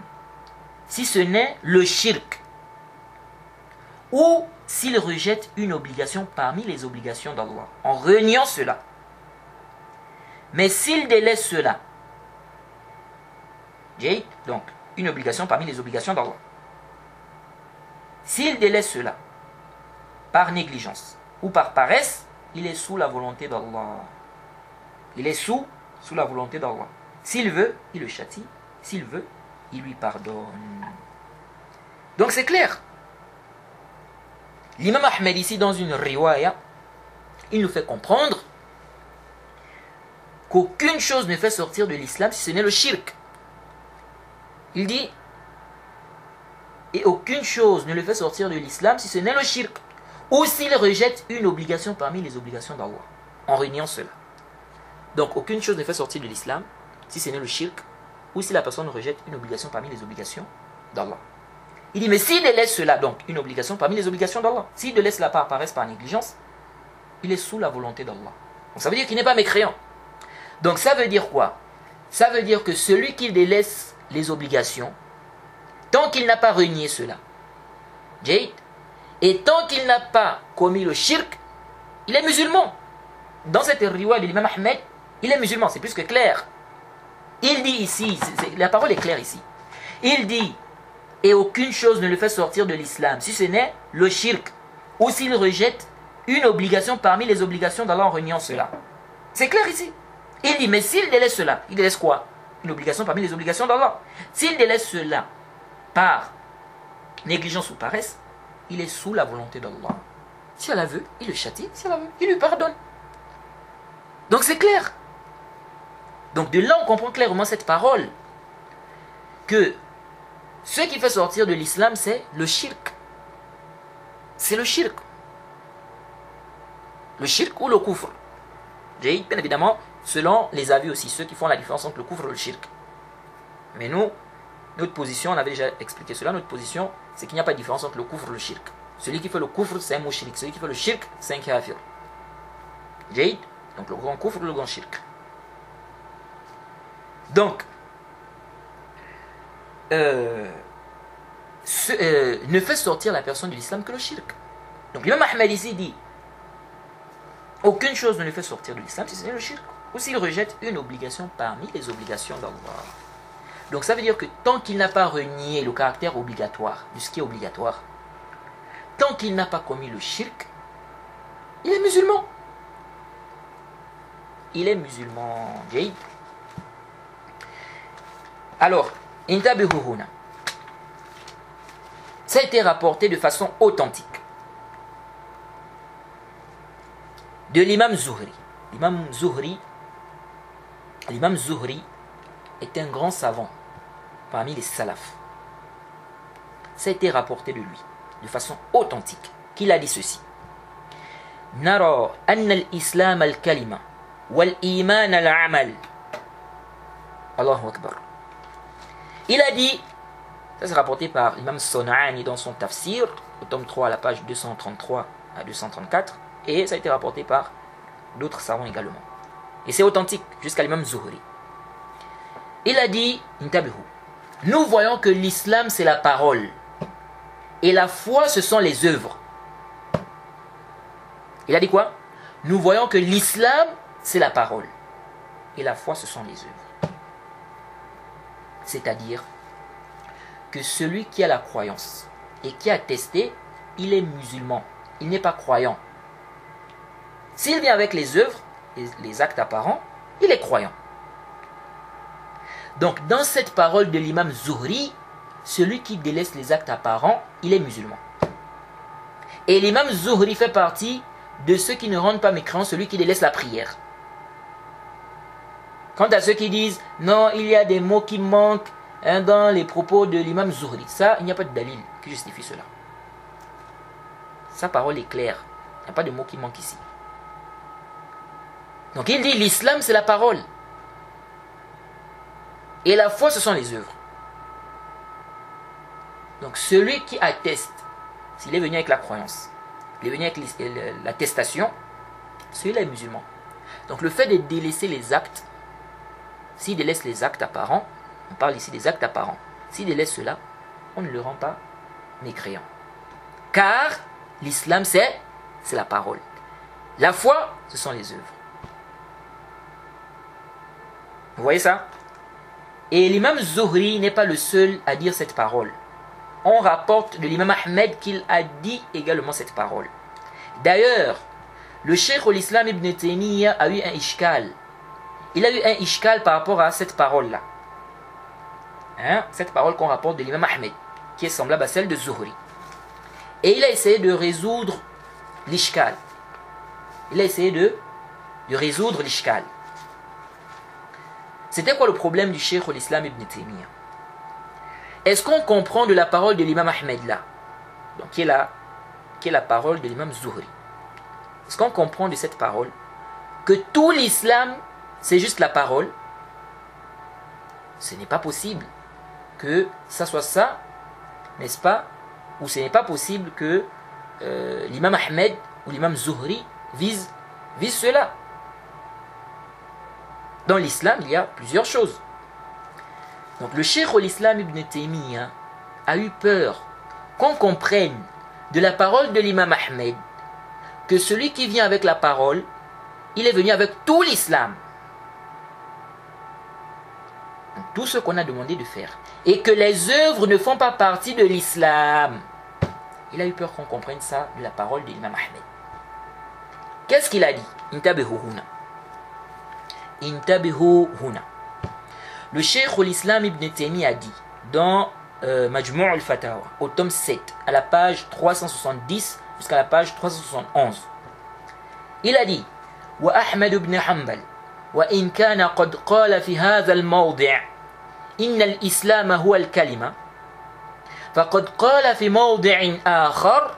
si ce n'est le shirk ou s'il rejette une obligation parmi les obligations d'Allah en reniant cela. Mais s'il délaisse cela, donc une obligation parmi les obligations d'Allah, s'il délaisse cela par négligence ou par paresse, il est sous la volonté d'Allah. Il est sous la volonté d'Allah. S'il veut, il le châtie. S'il veut, il lui pardonne. Donc c'est clair. L'imam Ahmed ici dans une riwaya, il nous fait comprendre qu'aucune chose ne fait sortir de l'islam si ce n'est le shirk. Il dit, et aucune chose ne le fait sortir de l'islam si ce n'est le shirk, ou s'il rejette une obligation parmi les obligations d'Allah, en reniant cela. Donc aucune chose ne fait sortir de l'islam si ce n'est le shirk, ou si la personne rejette une obligation parmi les obligations d'Allah. Il dit, mais s'il délaisse cela, donc une obligation parmi les obligations d'Allah, s'il délaisse la par paresse, par négligence, il est sous la volonté d'Allah. Donc ça veut dire qu'il n'est pas mécréant. Donc ça veut dire quoi? Ça veut dire que celui qui délaisse les obligations, tant qu'il n'a pas renié cela, et tant qu'il n'a pas commis le shirk, il est musulman. Dans cette riwaya de l'imam Ahmed, il est musulman, c'est plus que clair. Il dit ici, la parole est claire ici, il dit, et aucune chose ne le fait sortir de l'islam, si ce n'est le shirk, ou s'il rejette une obligation parmi les obligations d'Allah en reniant cela. C'est clair ici. Il dit, mais s'il délaisse cela, il délaisse quoi? Une obligation parmi les obligations d'Allah. S'il délaisse cela par négligence ou paresse, il est sous la volonté d'Allah. Si Allah veut, il le châtie. Si Allah veut, il lui pardonne. Donc c'est clair. Donc de là, on comprend clairement cette parole. Que ce qui fait sortir de l'islam, c'est le shirk. C'est le shirk. Le shirk ou le kufr. Bien évidemment, selon les avis aussi, ceux qui font la différence entre le kufr et le shirk. Mais nous, notre position, on avait déjà expliqué cela, notre position, c'est qu'il n'y a pas de différence entre le kufr et le shirk. Celui qui fait le kufr, c'est un mushrik. Celui qui fait le shirk, c'est un kafir. Jaïd, donc le grand kufr ou le grand shirk. Donc, ne fait sortir la personne de l'islam que le shirk. Donc l'imam Ahmed ici dit, aucune chose ne le fait sortir de l'islam si ce n'est le shirk, ou s'il rejette une obligation parmi les obligations d'Allah. Donc ça veut dire que tant qu'il n'a pas renié le caractère obligatoire de ce qui est obligatoire, tant qu'il n'a pas commis le shirk, il est musulman. il est musulman. Jaïd. Alors, intabihu huna. Ça a été rapporté de façon authentique de l'imam Zuhri. L'imam Zuhri est un grand savant parmi les salafs. Ça a été rapporté de lui de façon authentique qu'il a dit ceci: Nara anna al-islam al-kalima wal-iman al-amal. Allahu Akbar. Il a dit, ça c'est rapporté par l'imam Son'ani dans son tafsir, au tome 3 à la page 233 à 234, et ça a été rapporté par d'autres savants également. Et c'est authentique jusqu'à l'imam Zuhri. Il a dit, nous voyons que l'islam c'est la parole et la foi ce sont les œuvres. Il a dit quoi? Nous voyons que l'islam c'est la parole et la foi ce sont les œuvres. C'est-à-dire que celui qui a la croyance et qui a testé, il est musulman, il n'est pas croyant. S'il vient avec les œuvres, les actes apparents, il est croyant. Donc dans cette parole de l'imam Zuhri, celui qui délaisse les actes apparents, il est musulman. Et l'imam Zuhri fait partie de ceux qui ne rendent pas mécréants, celui qui délaisse la prière. Quant à ceux qui disent, non, il y a des mots qui manquent dans les propos de l'imam Zuhri, ça, il n'y a pas de dalil qui justifie cela. Sa parole est claire, il n'y a pas de mots qui manquent ici. Donc il dit, l'islam c'est la parole. Et la foi, ce sont les œuvres. Donc celui qui atteste, s'il est venu avec la croyance, il est venu avec l'attestation, celui-là est musulman. Donc le fait de délaisser les actes, s'il délaisse les actes apparents, on parle ici des actes apparents, s'il délaisse cela, on ne le rend pas mécréant. Car l'islam c'est la parole. La foi, ce sont les œuvres. Vous voyez ça? Et l'imam Zuhri n'est pas le seul à dire cette parole. On rapporte de l'imam Ahmed qu'il a dit également cette parole. D'ailleurs, le cheikh l'islam Ibn Taymiyyah a eu un ishkal. Il a eu un ishkal par rapport à cette parole-là. Cette parole qu'on rapporte de l'imam Ahmed, qui est semblable à celle de Zuhri. Et il a essayé de résoudre l'ishkal. Il a essayé de résoudre l'ishkal. C'était quoi le problème du cheikh l'islam Ibn Taymiyyah? Est-ce qu'on comprend de la parole de l'imam Ahmed là, donc qui est la parole de l'imam Zuhri? Est-ce qu'on comprend de cette parole que tout l'islam c'est juste la parole? Ce n'est pas possible que ça soit ça, n'est-ce pas? Ou ce n'est pas possible que l'imam Ahmed ou l'imam Zuhri vise cela. Dans l'islam, il y a plusieurs choses. Donc le cheikh l'islam Ibn Taymiyyah a eu peur qu'on comprenne de la parole de l'imam Ahmed que celui qui vient avec la parole, il est venu avec tout l'islam. Tout ce qu'on a demandé de faire. Et que les œuvres ne font pas partie de l'islam. Il a eu peur qu'on comprenne ça de la parole de l'imam Ahmed. Qu'est-ce qu'il a dit? Intabihu huna. Intabihu huna. Le cheikh l'islam Ibn Taymiyyah a dit dans Majmu' al-Fatawa, au tome 7, à la page 370 jusqu'à la page 371. Il a dit: Wa Ahmad ibn Hanbal, wa in kana qad qala fi hadha al-mawdi' inna al-islam huwa al-kalima, faqad qala fi mawdi'in akhar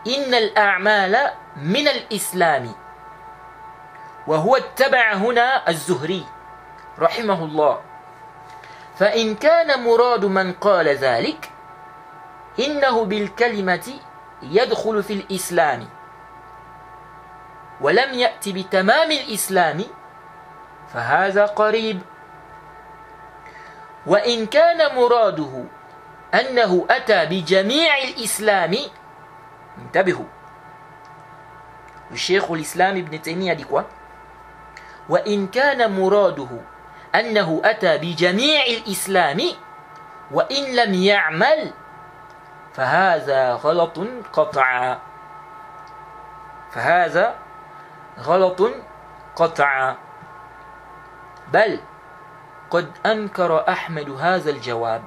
inna al-a'mala min al-islam. وهو اتبع هنا الزهري رحمه الله. فإن كان مراد من قال ذلك إنه بالكلمة يدخل في الإسلام ولم يأتي بتمام الإسلام فهذا قريب. وإن كان مراده أنه أتى بجميع الإسلام انتبهوا. الشيخ الإسلام ابن تيمية dit quoi? وإن كان مراده أنه أتى بجميع الإسلام وإن لم يعمل فهذا غلط قطعا. فهذا غلط قطعا بل قد أنكر أحمد هذا الجواب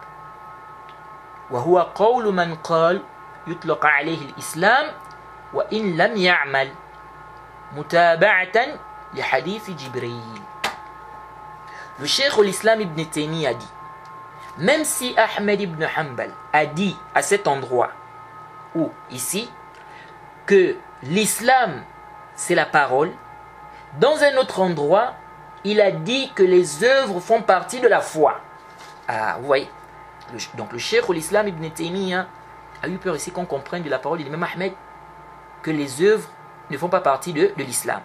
وهو قول من قال يطلق عليه الإسلام وإن لم يعمل متابعة لحديث جبريل. Le Cheikh l'Islam Ibn Taymiyyah a dit, même si Ahmed ibn Hanbal a dit à cet endroit ou ici que l'islam c'est la parole, dans un autre endroit il a dit que les œuvres font partie de la foi. Ah, vous voyez. Donc le Cheikh l'Islam Ibn Taymiyyah a eu peur ici qu'on comprenne de la parole de l'imam Ahmed que les œuvres ne font pas partie de l'islam.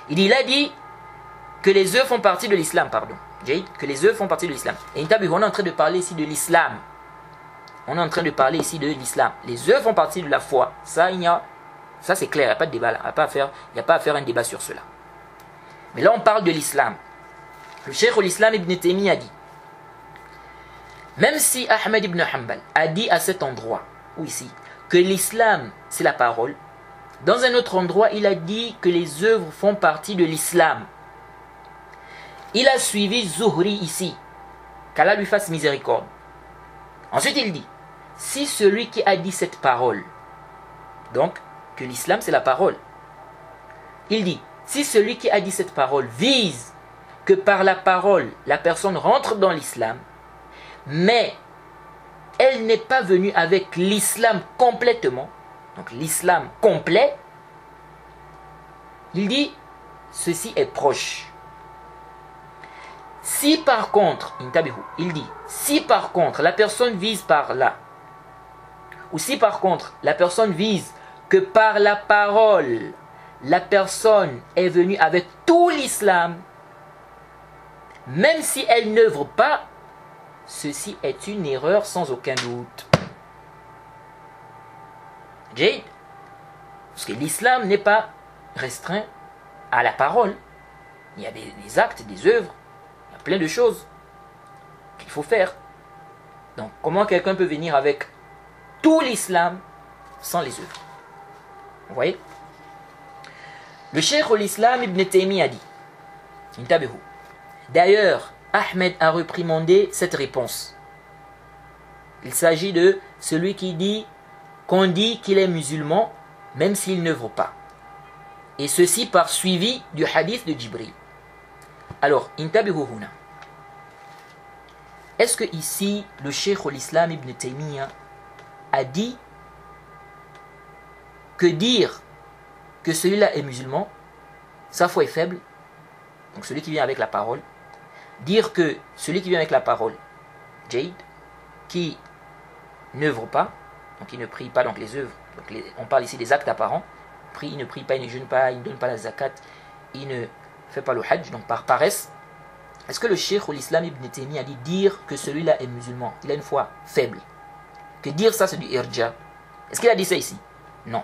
Il a dit que les œuvres font partie de l'islam, pardon. Que les œuvres font partie de l'islam. Et on est en train de parler ici de l'islam. On est en train de parler ici de l'islam. Les œuvres font partie de la foi. Ça c'est clair, il n'y a pas de débat là. Il n'y a pas à faire un débat sur cela. Mais là on parle de l'islam. Le Cheikh l'Islam Ibn Taymiyyah a dit, même si Ahmed ibn Hanbal a dit à cet endroit, ou ici, que l'islam c'est la parole, dans un autre endroit il a dit que les œuvres font partie de l'islam. Il a suivi Zuhri ici, qu'Allah lui fasse miséricorde. Ensuite il dit, si celui qui a dit cette parole, donc que l'islam c'est la parole, il dit, si celui qui a dit cette parole vise que par la parole la personne rentre dans l'islam, mais elle n'est pas venue avec l'islam complètement, donc l'islam complet, il dit, ceci est proche. Si par contre, il dit, si par contre la personne vise par là, ou si par contre la personne vise que par la parole, la personne est venue avec tout l'islam, même si elle n'œuvre pas, ceci est une erreur sans aucun doute. Jade, parce que l'islam n'est pas restreint à la parole. Il y a des actes, des œuvres, il y a plein de choses qu'il faut faire. Donc comment quelqu'un peut venir avec tout l'islam sans les œuvres? Vous voyez? Le Cheikh l'Islam Ibn Taymiyyah a dit, d'ailleurs, Ahmed a réprimandé cette réponse. Il s'agit de celui qui dit qu'on dit qu'il est musulman même s'il n'œuvre pas. Et ceci par suivi du hadith de Jibril. Alors, est-ce que ici le Cheikh l'Islam Ibn Taymiyyah a dit que dire que celui-là est musulman, sa foi est faible, donc celui qui vient avec la parole, dire que celui qui vient avec la parole, Jade, qui n'œuvre pas, donc il ne prie pas, donc les œuvres, donc on parle ici des actes apparents, il ne prie pas, il ne jeûne pas, il ne donne pas la zakat, il ne fait pas le hajj, donc par paresse. Est-ce que le Cheikh l'Islam Ibn Taymiyyah a dit dire que celui-là est musulman, il a une foi faible, que dire ça c'est du irja? Est-ce qu'il a dit ça ici? Non.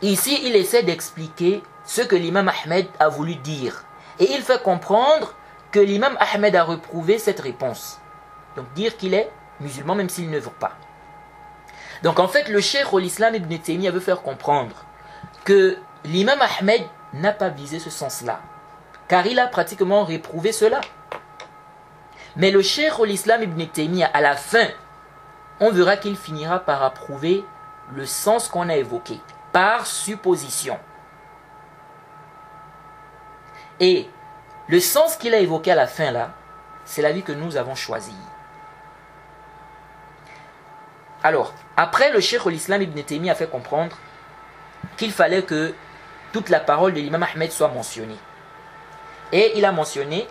Ici il essaie d'expliquer ce que l'imam Ahmed a voulu dire, et il fait comprendre que l'imam Ahmed a reprouvé cette réponse. Donc dire qu'il est musulman même s'il n'œuvre pas. Donc en fait le Cheikh l'Islam Ibn Taymiyyah veut faire comprendre que l'imam Ahmed n'a pas visé ce sens-là, car il a pratiquement réprouvé cela. Mais le Cheikh l'Islam Ibn Taymiyyah, à la fin, on verra qu'il finira par approuver le sens qu'on a évoqué, par supposition. Et le sens qu'il a évoqué à la fin là, c'est l'avis que nous avons choisi. Alors, après le Cheikh l'Islam Ibn Taymiyyah a fait comprendre qu'il fallait que toute la parole de l'imam Ahmed soit mentionnée. Et il a mentionné,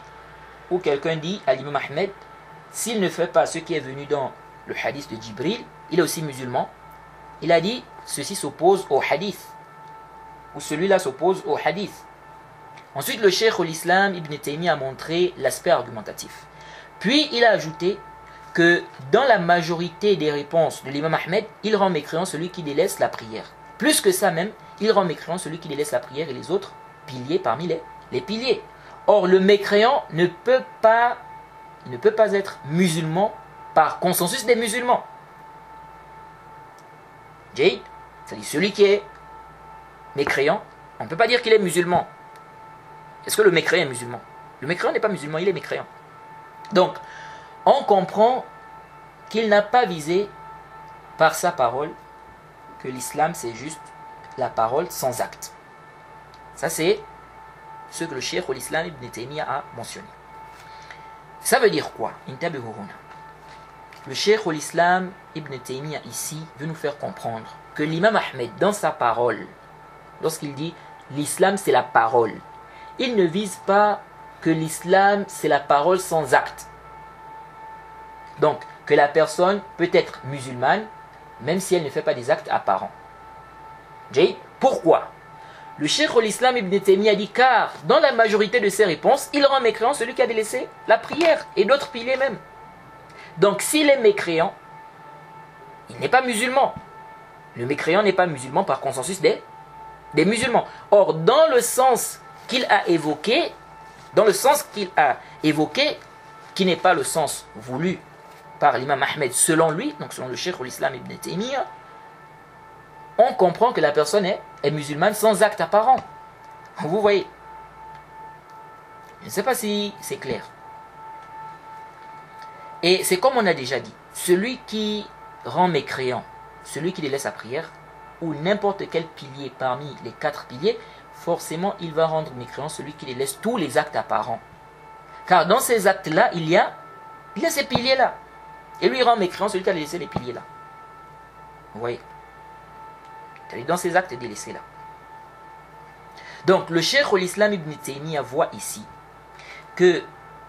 où quelqu'un dit à l'imam Ahmed, s'il ne fait pas ce qui est venu dans le hadith de Jibril, il est aussi musulman. Il a dit, ceci s'oppose au hadith, ou celui-là s'oppose au hadith. Ensuite, le Cheikh l'Islam Ibn Taymiyyah a montré l'aspect argumentatif. Puis, il a ajouté que dans la majorité des réponses de l'imam Ahmed, il rend mécréant celui qui délaisse la prière. Plus que ça même, il rend mécréant celui qui délaisse la prière et les autres piliers parmi les piliers. Or, le mécréant ne peut pas être musulman par consensus des musulmans. Jade, c'est-à-dire celui qui est mécréant On ne peut pas dire qu'il est musulman. Est-ce que le mécréant est musulman? Le mécréant n'est pas musulman, il est mécréant. Donc, on comprend qu'il n'a pas visé par sa parole que l'islam c'est juste la parole sans acte. Ça c'est ce que le cheikh l'islam Ibn Taymiyyah a mentionné. Ça veut dire quoi? Le cheikh l'islam Ibn Taymiyyah ici veut nous faire comprendre que l'imam Ahmed dans sa parole, lorsqu'il dit l'islam c'est la parole, il ne vise pas que l'islam c'est la parole sans acte. Donc que la personne peut être musulmane même si elle ne fait pas des actes apparents. Pourquoi? Le cheikh l'islam Ibn Taymiyyah dit car dans la majorité de ses réponses, il rend mécréant celui qui a délaissé la prière et d'autres piliers même. Donc s'il est mécréant, il n'est pas musulman. Le mécréant n'est pas musulman par consensus des musulmans. Or, dans le sens qu'il a évoqué, qui n'est pas le sens voulu par l'imam Ahmed selon lui, donc selon le cheikh l'islam Ibn Taymiyyah, on comprend que la personne est musulmane sans acte apparent. Vous voyez? Je ne sais pas si c'est clair. Et c'est comme on a déjà dit, celui qui rend mécréant, celui qui délaisse sa prière, ou n'importe quel pilier parmi les 4 piliers, forcément il va rendre mécréant celui qui délaisse tous les actes apparents. Car dans ces actes-là, il y a ces piliers-là. Et lui il rend mécréant celui qui a délaissé les piliers-là. Vous voyez? Dans ces actes délaissés-là. Donc le cheikh l'islam Ibn Taymiyyah voit ici que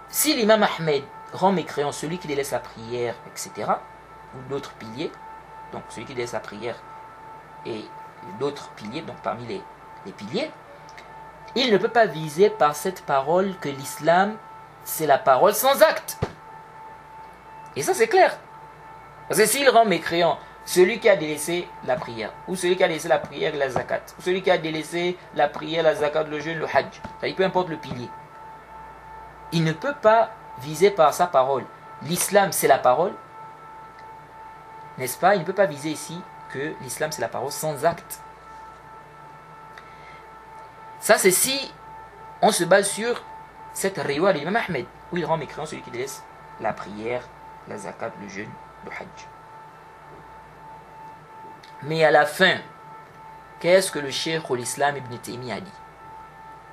si l'imam Ahmed rend mécréant celui qui délaisse la prière, etc., ou d'autres piliers, donc celui qui délaisse la prière et d'autres piliers, donc parmi les piliers, il ne peut pas viser par cette parole que l'islam c'est la parole sans acte. Et ça c'est clair. Parce que s'il rend mécréant celui qui a délaissé la prière, ou celui qui a délaissé la prière et la zakat, ou celui qui a délaissé la prière, la zakat, le jeûne, le hajj, peu importe le pilier, il ne peut pas viser par sa parole. L'islam c'est la parole, n'est-ce pas? Il ne peut pas viser ici que l'islam c'est la parole sans acte. Ça c'est si on se base sur cette riwaya de l'imam Ahmed, où il rend mécréant celui qui délaisse la prière, la zakat, le jeûne, le hajj. Mais à la fin, qu'est-ce que le cheikh l'islam Ibn Taymiyyah a dit?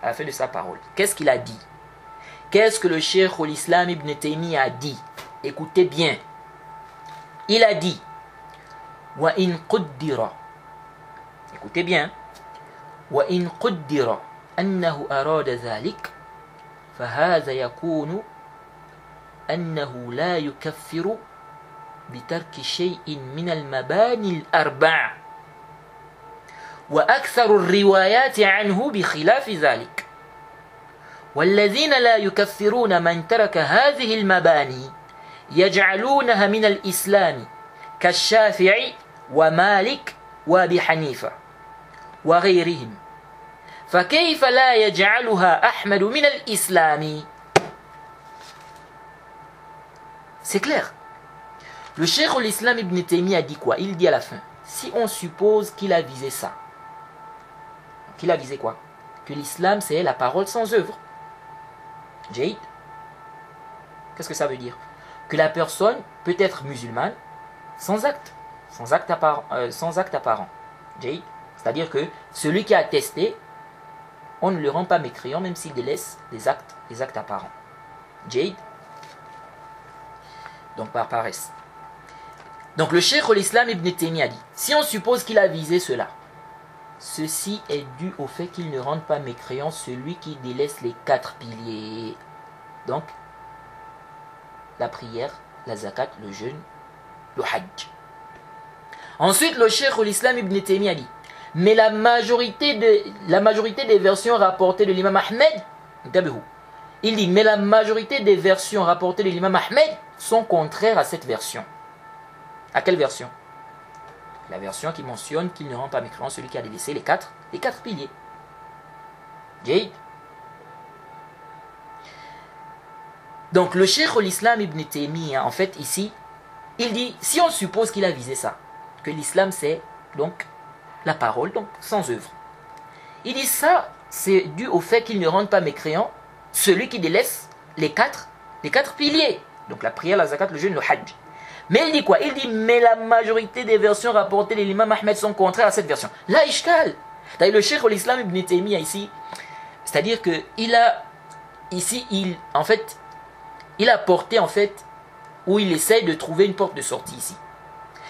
À la fin de sa parole, qu'est-ce qu'il a dit? Qu'est-ce que le cheikh l'islam Ibn Taymiyyah a dit? Écoutez bien. Il a dit wa in quddira. Écoutez bien. Wa in quddira annahu arada dhalik فهذا يكون أنه لا يكفر بترك شيء من المباني الأربع وأكثر الروايات عنه بخلاف ذلك والذين لا يكفرون من ترك هذه المباني يجعلونها من الإسلام كالشافعي ومالك وأبي حنيفة وغيرهم فكيف لا يجعلها أحمد من الإسلام. C'est clair. Le cheikh l'islam Ibn Taymiyyah dit quoi? Il dit à la fin, si on suppose qu'il a visé ça, qu'il a visé quoi? Que l'islam c'est la parole sans œuvre. Jade. Qu'est-ce que ça veut dire? Que la personne peut être musulmane sans acte apparent. Jade. C'est-à-dire que celui qui a attesté, on ne le rend pas mécréant même s'il délaisse les actes apparents. Jade. Donc par paresse. Donc le cheikh l'islam Ibn Taymiyyah dit, si on suppose qu'il a visé cela, ceci est dû au fait qu'il ne rende pas mécréant celui qui délaisse les 4 piliers. Donc, la prière, la zakat, le jeûne, le hajj. Ensuite, le cheikh l'islam Ibn Taymiyyah dit, mais la majorité des versions rapportées de l'imam Ahmed, il dit, mais la majorité des versions rapportées de l'imam Ahmed sont contraires à cette version. À quelle version? La version qui mentionne qu'il ne rend pas mécréant celui qui a délaissé les quatre piliers. Jade. Donc le cheikh l'islam Ibn Taymiyyah, en fait ici, il dit, si on suppose qu'il a visé ça, que l'islam c'est donc la parole, donc sans œuvre, Il dit ça, c'est dû au fait qu'il ne rende pas mécréant celui qui délaisse les quatre piliers. Donc la prière, la zakat, le jeûne, le hajj. Mais il dit quoi? Il dit, mais la majorité des versions rapportées de l'imam Ahmed sont contraires à cette version. La ishkal. Le cheikh al-Islam ibn Taymiyyah ici, c'est-à-dire que il a porté en fait, où il essaye de trouver une porte de sortie ici.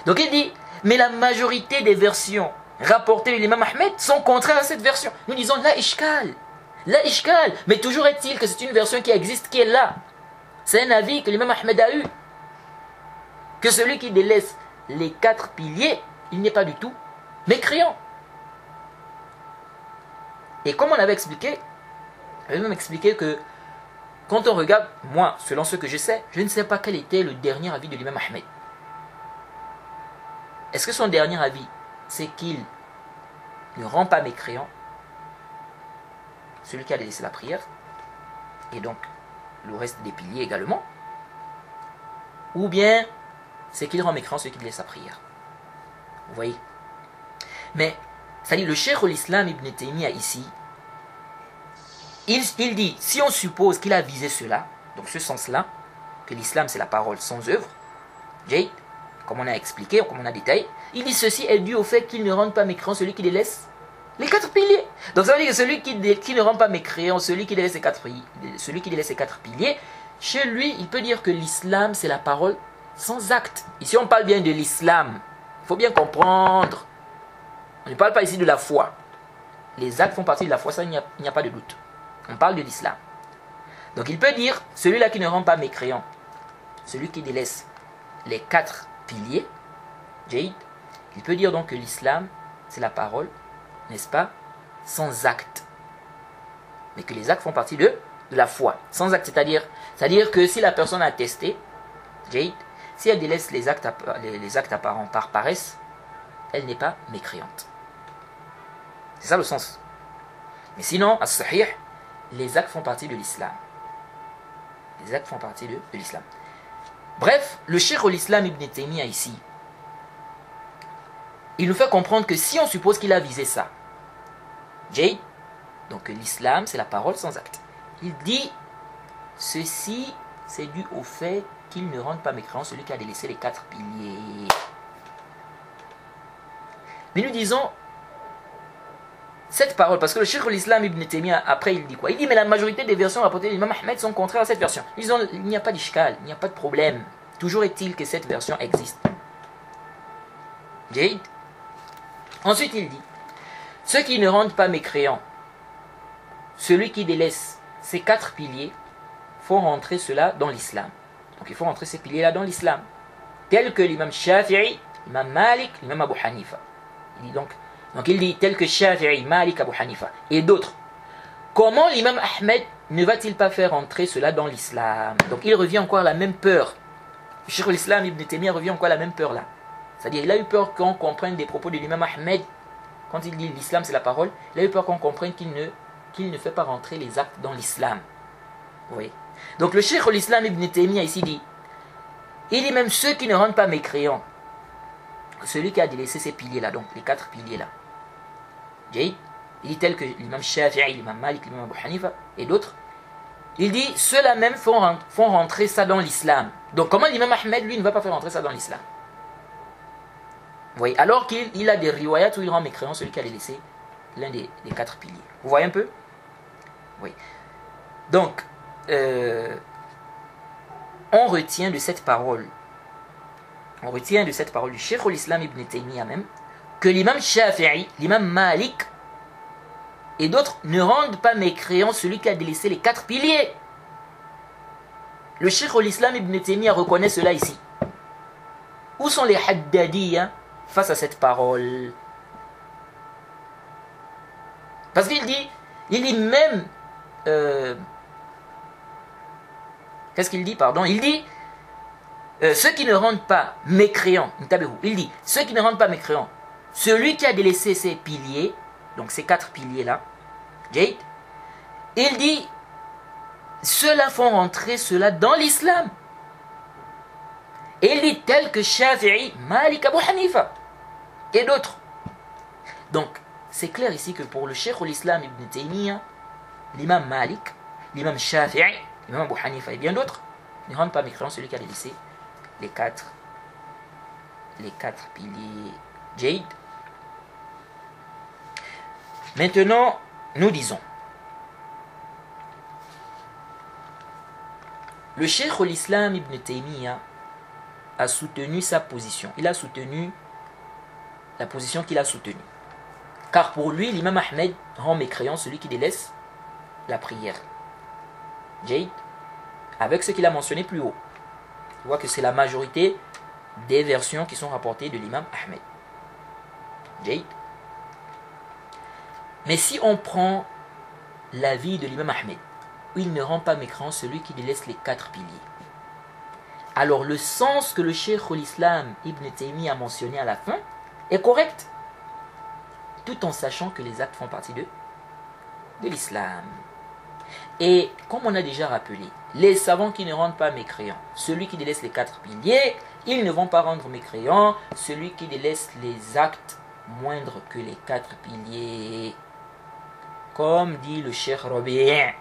Donc il dit, mais la majorité des versions rapportées de l'imam Ahmed sont contraires à cette version. Nous disons la ishkal. La ishkal. Mais toujours est-il que c'est une version qui existe, qui est là. C'est un avis que l'imam Ahmed a eu. Que celui qui délaisse les 4 piliers, il n'est pas du tout mécréant. Et comme on avait expliqué, j'avais même expliqué que quand on regarde, moi, selon ce que je ne sais pas quel était le dernier avis de l'imam Ahmed. Est-ce que son dernier avis, c'est qu'il ne rend pas mécréant celui qui a délaissé la prière, et donc le reste des piliers également, ou bien c'est qu'il rend mécréant celui qui délaisse sa prière. Vous voyez? Mais, c'est-à-dire le cheikh al-Islam ibn Taymiyyah ici, il dit, si on suppose qu'il a visé cela, donc ce sens-là, que l'islam c'est la parole sans œuvre, comme on a expliqué, comme on a détaillé, il dit ceci est dû au fait qu'il ne rende pas mécréant celui qui délaisse les 4 piliers. Donc ça veut dire que celui qui ne rend pas mécréant, celui qui délaisse les 4 piliers, chez lui, il peut dire que l'islam c'est la parole sans acte. Ici on parle bien de l'islam. Il faut bien comprendre. On ne parle pas ici de la foi. Les actes font partie de la foi, ça il n'y a pas de doute. On parle de l'islam. Donc il peut dire, celui-là qui ne rend pas mécréant, celui qui délaisse les 4 piliers, il peut dire donc que l'islam, c'est la parole, n'est-ce pas, sans acte. Mais que les actes font partie de la foi. Sans acte, c'est-à-dire que si la personne a testé, si elle délaisse les actes apparents par paresse, elle n'est pas mécréante. C'est ça le sens. Mais sinon, as-sahih, les actes font partie de l'islam. Les actes font partie de l'islam. Bref, le cheikh al-Islam ibn Taymiyyah ici, il nous fait comprendre que si on suppose qu'il a visé ça, donc l'islam c'est la parole sans acte. Il dit, ceci c'est dû au fait qu'il ne rende pas mécréant celui qui a délaissé les 4 piliers. Mais nous disons, cette parole, parce que le cheikh al-Islam ibn Taymiyyah, après il dit quoi? Il dit, mais la majorité des versions rapportées de l'imam Ahmed sont contraires à cette version. Ils disons, il n'y a pas d'ishkal, il n'y a pas de problème. Toujours est-il que cette version existe. Ensuite il dit, ceux qui ne rendent pas mécréants, celui qui délaisse ces 4 piliers, faut rentrer cela dans l'islam. Donc il faut rentrer ces piliers-là dans l'islam. Tels que l'imam Shafi'i, l'imam Malik, l'imam Abu Hanifa. Il dit donc il dit tel que Shafi'i, Malik, Abu Hanifa et d'autres. Comment l'imam Ahmed ne va-t-il pas faire entrer cela dans l'islam? Donc il revient encore à la même peur. Le cheikh al-Islam ibn Taymiyyah revient encore à la même peur là. C'est-à-dire il a eu peur qu'on comprenne des propos de l'imam Ahmed. Quand il dit l'islam c'est la parole, il a eu peur qu'on comprenne qu'il ne fait pas rentrer les actes dans l'islam. Oui. Donc le cheikh al-Islam ibn Taymiyyah ici dit, il dit même ceux qui ne rendent pas mécréants, celui qui a délaissé ces piliers là, donc les 4 piliers là. Il dit tel que l'imam Shafi'i, l'imam Malik, l'imam Abu Hanifa et d'autres. Il dit ceux-là même font rentrer ça dans l'islam. Donc comment l'imam Ahmed lui ne va pas faire rentrer ça dans l'islam? Vous voyez, alors qu'il a des riwayats où il rend mécréant celui qui a délaissé l'un des 4 piliers. Vous voyez un peu? Oui. Donc, on retient de cette parole du cheikh al-Islam ibn Taymiyyah même, que l'imam Shafi'i, l'imam Malik et d'autres ne rendent pas mécréant celui qui a délaissé les 4 piliers. Le cheikh al-Islam ibn Taymiyyah reconnaît cela ici. Où sont les Haddadiyya face à cette parole? Parce qu'il dit même qu'est-ce qu'il dit, pardon? Il dit ceux qui ne rendent pas mécréants, il dit ceux qui ne rendent pas mécréants, celui qui a délaissé ces piliers, donc ces 4 piliers-là, il dit ceux-là font rentrer cela dans l'islam. Et il dit tel que Shafi'i, Malik, Abu Hanifa et d'autres. Donc, c'est clair ici que pour le Cheikh l'Islam Ibn Taymiyyah, l'imam Malik, l'imam Shafi'i, l'imam Abu Hanifa et bien d'autres ne rendent pas mécréant celui qui a délaissé les quatre piliers. Jade. Maintenant, nous disons, le Cheikh l'Islam Ibn Taymiyyah a soutenu sa position. Il a soutenu la position qu'il a soutenue. Car pour lui, l'imam Ahmed rend mécréant celui qui délaisse la prière. Jade, avec ce qu'il a mentionné plus haut. Tu vois que c'est la majorité des versions qui sont rapportées de l'imam Ahmed. Jade. Mais si on prend l'avis de l'imam Ahmed, où il ne rend pas mécréant celui qui délaisse les quatre piliers, alors le sens que le Cheikh l'Islam Ibn Taymiyyah a mentionné à la fin est correct, tout en sachant que les actes font partie de l'islam. Et comme on a déjà rappelé, les savants qui ne rendent pas mécréant celui qui délaisse les quatre piliers, ils ne vont pas rendre mécréant celui qui délaisse les actes moindres que les quatre piliers. Comme dit le Cheikh Rabi'.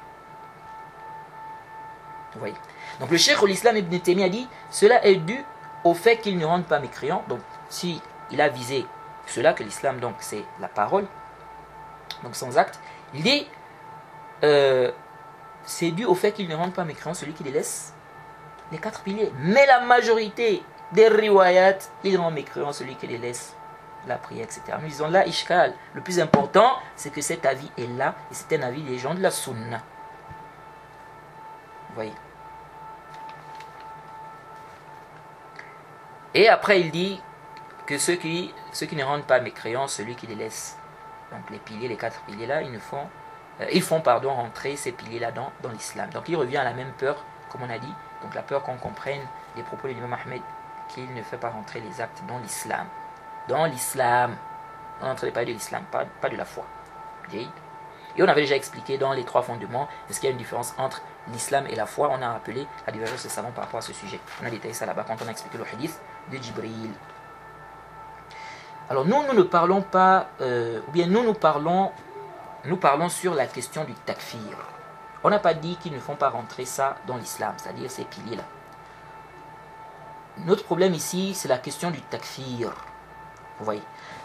Vous voyez. Donc le Cheikh l'Islam Ibn Taymiyyah a dit, cela est dû au fait qu'il ne rende pas mécréant. Donc si il a visé cela, que l'islam donc c'est la parole, donc sans acte, il dit c'est dû au fait qu'il ne rende pas mécréant celui qui délaisse les quatre piliers. Mais la majorité des riwayat, il rend mécréant celui qui délaisse la prière, etc. Nous disons là, Ishkal, le plus important, c'est que cet avis est là, et c'est un avis des gens de la sunna. Vous voyez. Et après, il dit que ceux qui ne rendent pas mécréants, celui qui les laisse, donc les piliers, les quatre piliers là, ils font rentrer ces piliers là dans l'islam. Donc il revient à la même peur, comme on a dit, donc la peur qu'on comprenne les propos de l'imam Ahmed, qu'il ne fait pas rentrer les actes dans l'islam. Dans l'islam, on est en train de parler de l'islam, pas de la foi. Et on avait déjà expliqué dans les trois fondements, est-ce qu'il y a une différence entre l'islam et la foi. On a rappelé la divergence des savants par rapport à ce sujet. On a détaillé ça là-bas quand on a expliqué le hadith de Jibril. Alors nous ne parlons pas, ou bien nous parlons sur la question du takfir. On n'a pas dit qu'ils ne font pas rentrer ça dans l'islam, c'est-à-dire ces piliers-là. Notre problème ici, c'est la question du takfir. Vous voyez.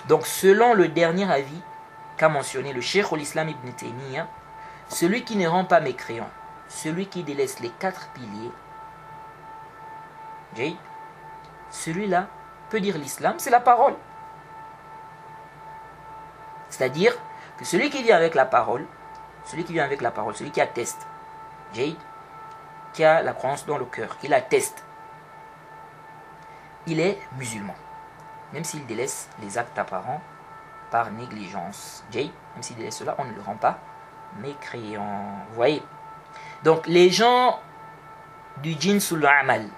Donc selon le dernier avis qu'a mentionné le Cheikh l'Islam Ibn Taymiyyah, celui qui ne rend pas mécréant, celui qui délaisse les quatre piliers, celui-là peut dire l'islam, c'est la parole. C'est-à-dire que celui qui vient avec la parole, celui qui atteste, qui a la croyance dans le cœur, qui l'atteste, il est musulman. Même s'il délaisse les actes apparents par négligence. Même s'il délaisse cela, on ne le rend pas mécréant. Vous voyez. Donc les gens du jinsul amal,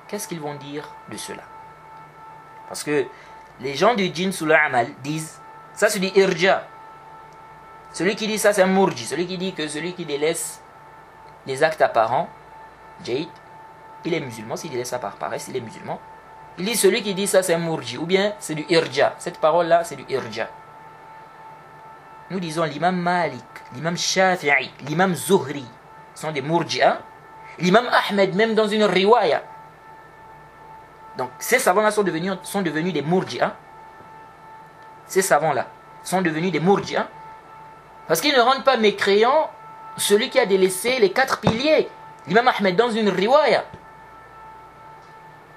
qu'est-ce qu'ils vont dire de cela? Parce que les gens du jinsul amal disent, ça c'est du irja. Celui qui dit ça c'est un murji. Celui qui dit que celui qui délaisse les actes apparents, il est musulman. S'il délaisse ça par paresse, il est musulman. Il dit celui qui dit ça c'est un murji, ou bien c'est du irja. Cette parole là c'est du irja. Nous disons l'imam Malik, l'imam Shafi'i, l'imam Zuhri sont des murji'a. L'imam Ahmed même dans une riwaya. Donc ces savants-là sont devenus des murji'a. Ces savants-là sont devenus des murji'a parce qu'ils ne rendent pas mécréant celui qui a délaissé les quatre piliers. L'imam Ahmed dans une riwaya,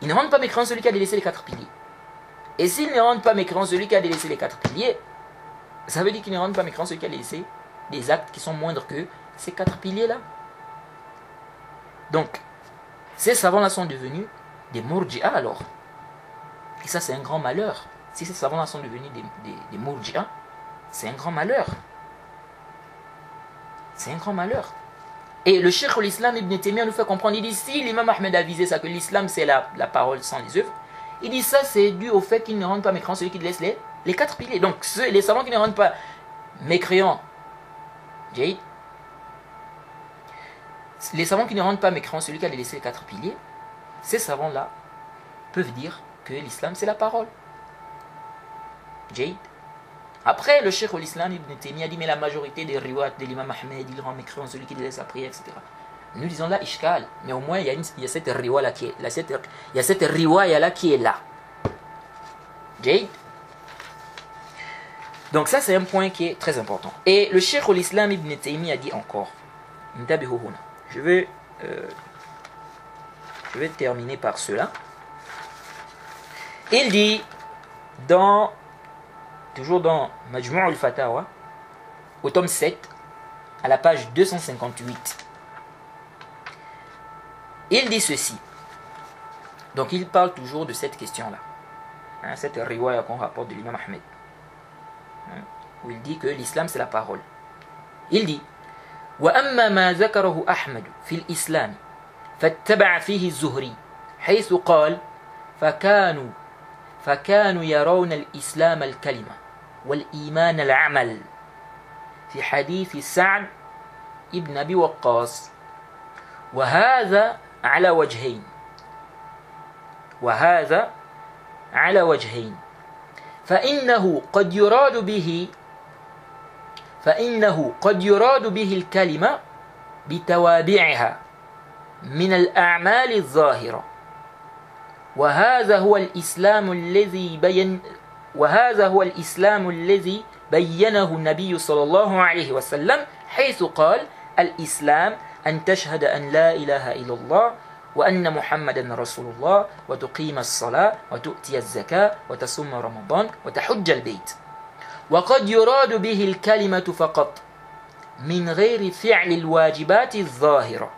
il ne rend pas mécréant celui qui a délaissé les quatre piliers. Et s'il ne rend pas mécréant celui qui a délaissé les quatre piliers, ça veut dire qu'il ne rend pas mécréant celui qui a délaissé des actes qui sont moindres que ces quatre piliers-là. Donc, ces savants-là sont devenus des murji'a alors. Et ça, c'est un grand malheur. Si ces savants-là sont devenus des murji'a, c'est un grand malheur. C'est un grand malheur. Et le Cheikh l'Islam Ibn Taymiyyah nous fait comprendre, il dit, si l'imam Ahmed a visé ça, que l'islam c'est la parole sans les œuvres, il dit ça c'est dû au fait qu'il ne rend pas mécréant celui qui laisse les quatre piliers. Donc les savants qui ne rendent pas mécréant, les savants qui ne rendent pas mécréant celui qui a délaissé les quatre piliers, ces savants-là peuvent dire que l'islam c'est la parole. Jade. Après, le Cheikh l'Islam Ibn Taymiyyah a dit mais la majorité des riwayat de l'imam Ahmed, il rend mécréant celui qui laisse la prière, etc. Nous disons là, ishkal, mais au moins il y a cette riwaya là qui est là, il y a cette riwaya là qui est là. Jade. Donc ça c'est un point qui est très important. Et le Cheikh l'Islam Ibn Taymiyyah a dit encore, je vais terminer par cela. Il dit toujours dans Majmu' al-Fatawa, au tome 7, à la page 258, il dit ceci. Donc il parle toujours de cette question-là, hein, cette riwaya qu'on rapporte de l'imam Ahmed, hein, où il dit que l'islam c'est la parole. Il dit وأما ما ذكره أحمد في الإسلام فاتبع فيه الزهري حيث قال فكانوا يرون الإسلام الكلمة والإيمان العمل في حديث سعد ابن أبي وقاص وهذا على وجهين فإنه قد يراد به الكلمة بتوابعها من الأعمال الظاهرة وهذا هو الإسلام الذي بينه النبي صلى الله عليه وسلم حيث قال الإسلام أن تشهد أن لا إله إلا الله وأن محمدا رسول الله وتقيم الصلاة وتؤتي الزكاة وتصوم رمضان وتحج البيت وقد يراد به الكلمة فقط من غير فعل الواجبات الظاهرة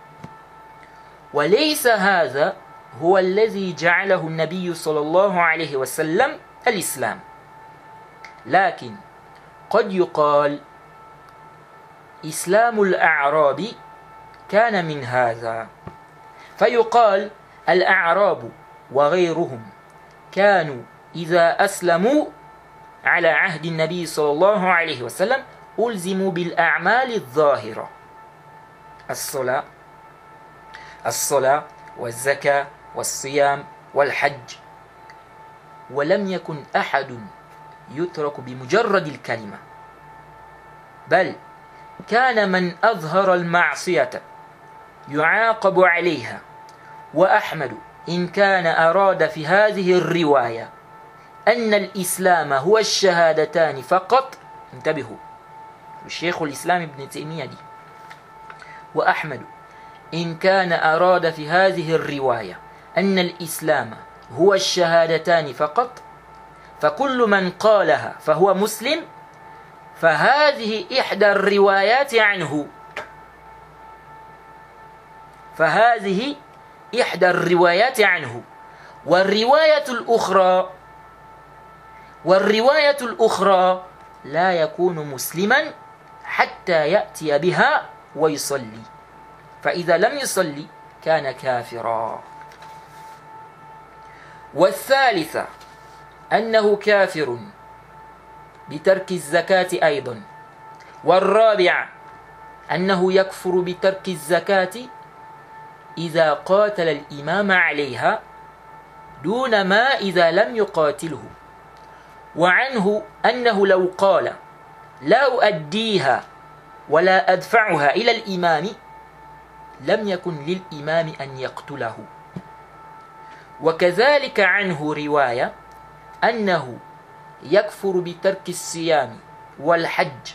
وليس هذا هو الذي جعله النبي صلى الله عليه وسلم الإسلام لكن قد يقال إسلام الأعراب كان من هذا فيقال الأعراب وغيرهم كانوا إذا أسلموا على عهد النبي صلى الله عليه وسلم ألزموا بالأعمال الظاهرة الصلاة والزكاة والصيام والحج ولم يكن أحد يترك بمجرد الكلمة بل كان من أظهر المعصية يعاقب عليها وأحمد إن كان أراد في هذه الرواية أن الإسلام هو الشهادتان فقط انتبهوا الشيخ الإسلام ابن تيمية دي وأحمد إن كان أراد في هذه الرواية أن الإسلام هو الشهادتان فقط فكل من قالها فهو مسلم فهذه إحدى الروايات عنه والرواية الأخرى لا يكون مسلما حتى يأتي بها ويصلي فإذا لم يصلي كان كافرا والثالثة أنه كافر بترك الزكاة أيضا والرابعة أنه يكفر بترك الزكاة إذا قاتل الإمام عليها دون ما إذا لم يقاتله وعنه أنه لو قال لا أؤديها ولا أدفعها إلى الإمام لم يكن للإمام أن يقتله وكذلك عنه رواية أنه يكفر بترك الصيام والحج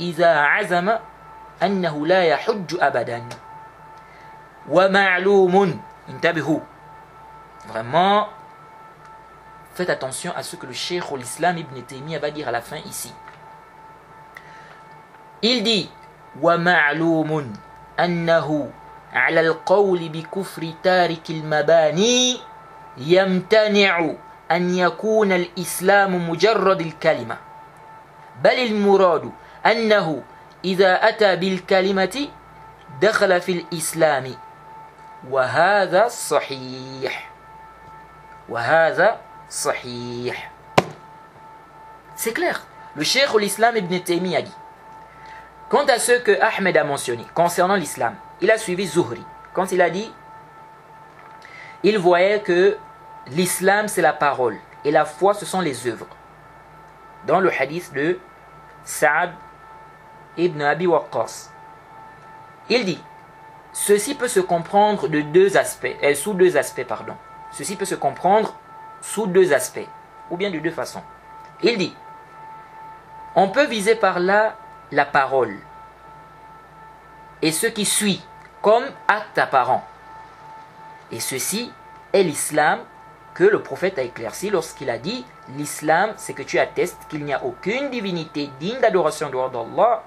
إذا عزم أنه لا يحج أبدا ومعلوم انتبهوا vraiment faites attention à ce que le Cheikh l'Islam Ibn Taymiyyah va dire à la fin ici. Il dit ومعلوم أنه على القول بكفر تارك المباني يمتنع أن يكون الإسلام مجرد الكلمة بل المراد أنه إذا أتى بالكلمة دخل في الإسلام وهذا صحيح C'est clair. Le Cheikh l'Islam Ibn Taymiyyah dit quant à ce que Ahmed a mentionné concernant l'islam, il a suivi Zuhri quand il a dit il voyait que l'islam c'est la parole et la foi ce sont les œuvres. Dans le hadith de Sa'ad ibn Abi Waqqas, il dit, ceci peut se comprendre de sous deux aspects. Ceci peut se comprendre sous deux aspects, ou bien de deux façons. Il dit, on peut viser par là la parole et ce qui suit comme acte apparent. Et ceci est l'islam que le prophète a éclairci lorsqu'il a dit, l'islam c'est que tu attestes qu'il n'y a aucune divinité digne d'adoration dehors d'Allah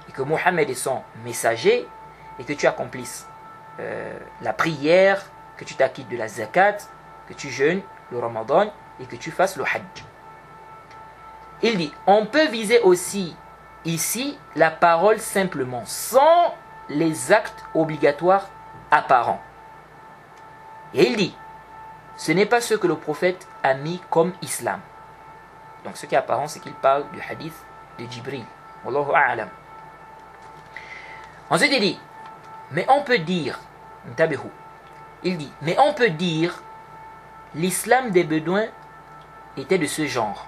et que Mohammed est son messager et que tu accomplisses la prière, que tu t'acquittes de la zakat, que tu jeûnes le ramadan et que tu fasses le hajj. Il dit, on peut viser aussi ici la parole simplement, sans les actes obligatoires apparents. Et il dit, ce n'est pas ce que le prophète a mis comme islam. Donc ce qui est apparent, c'est qu'il parle du hadith de Jibril. Wallahu a'lam. Ensuite il dit, mais on peut dire, il dit, mais on peut dire, l'islam des Bédouins était de ce genre.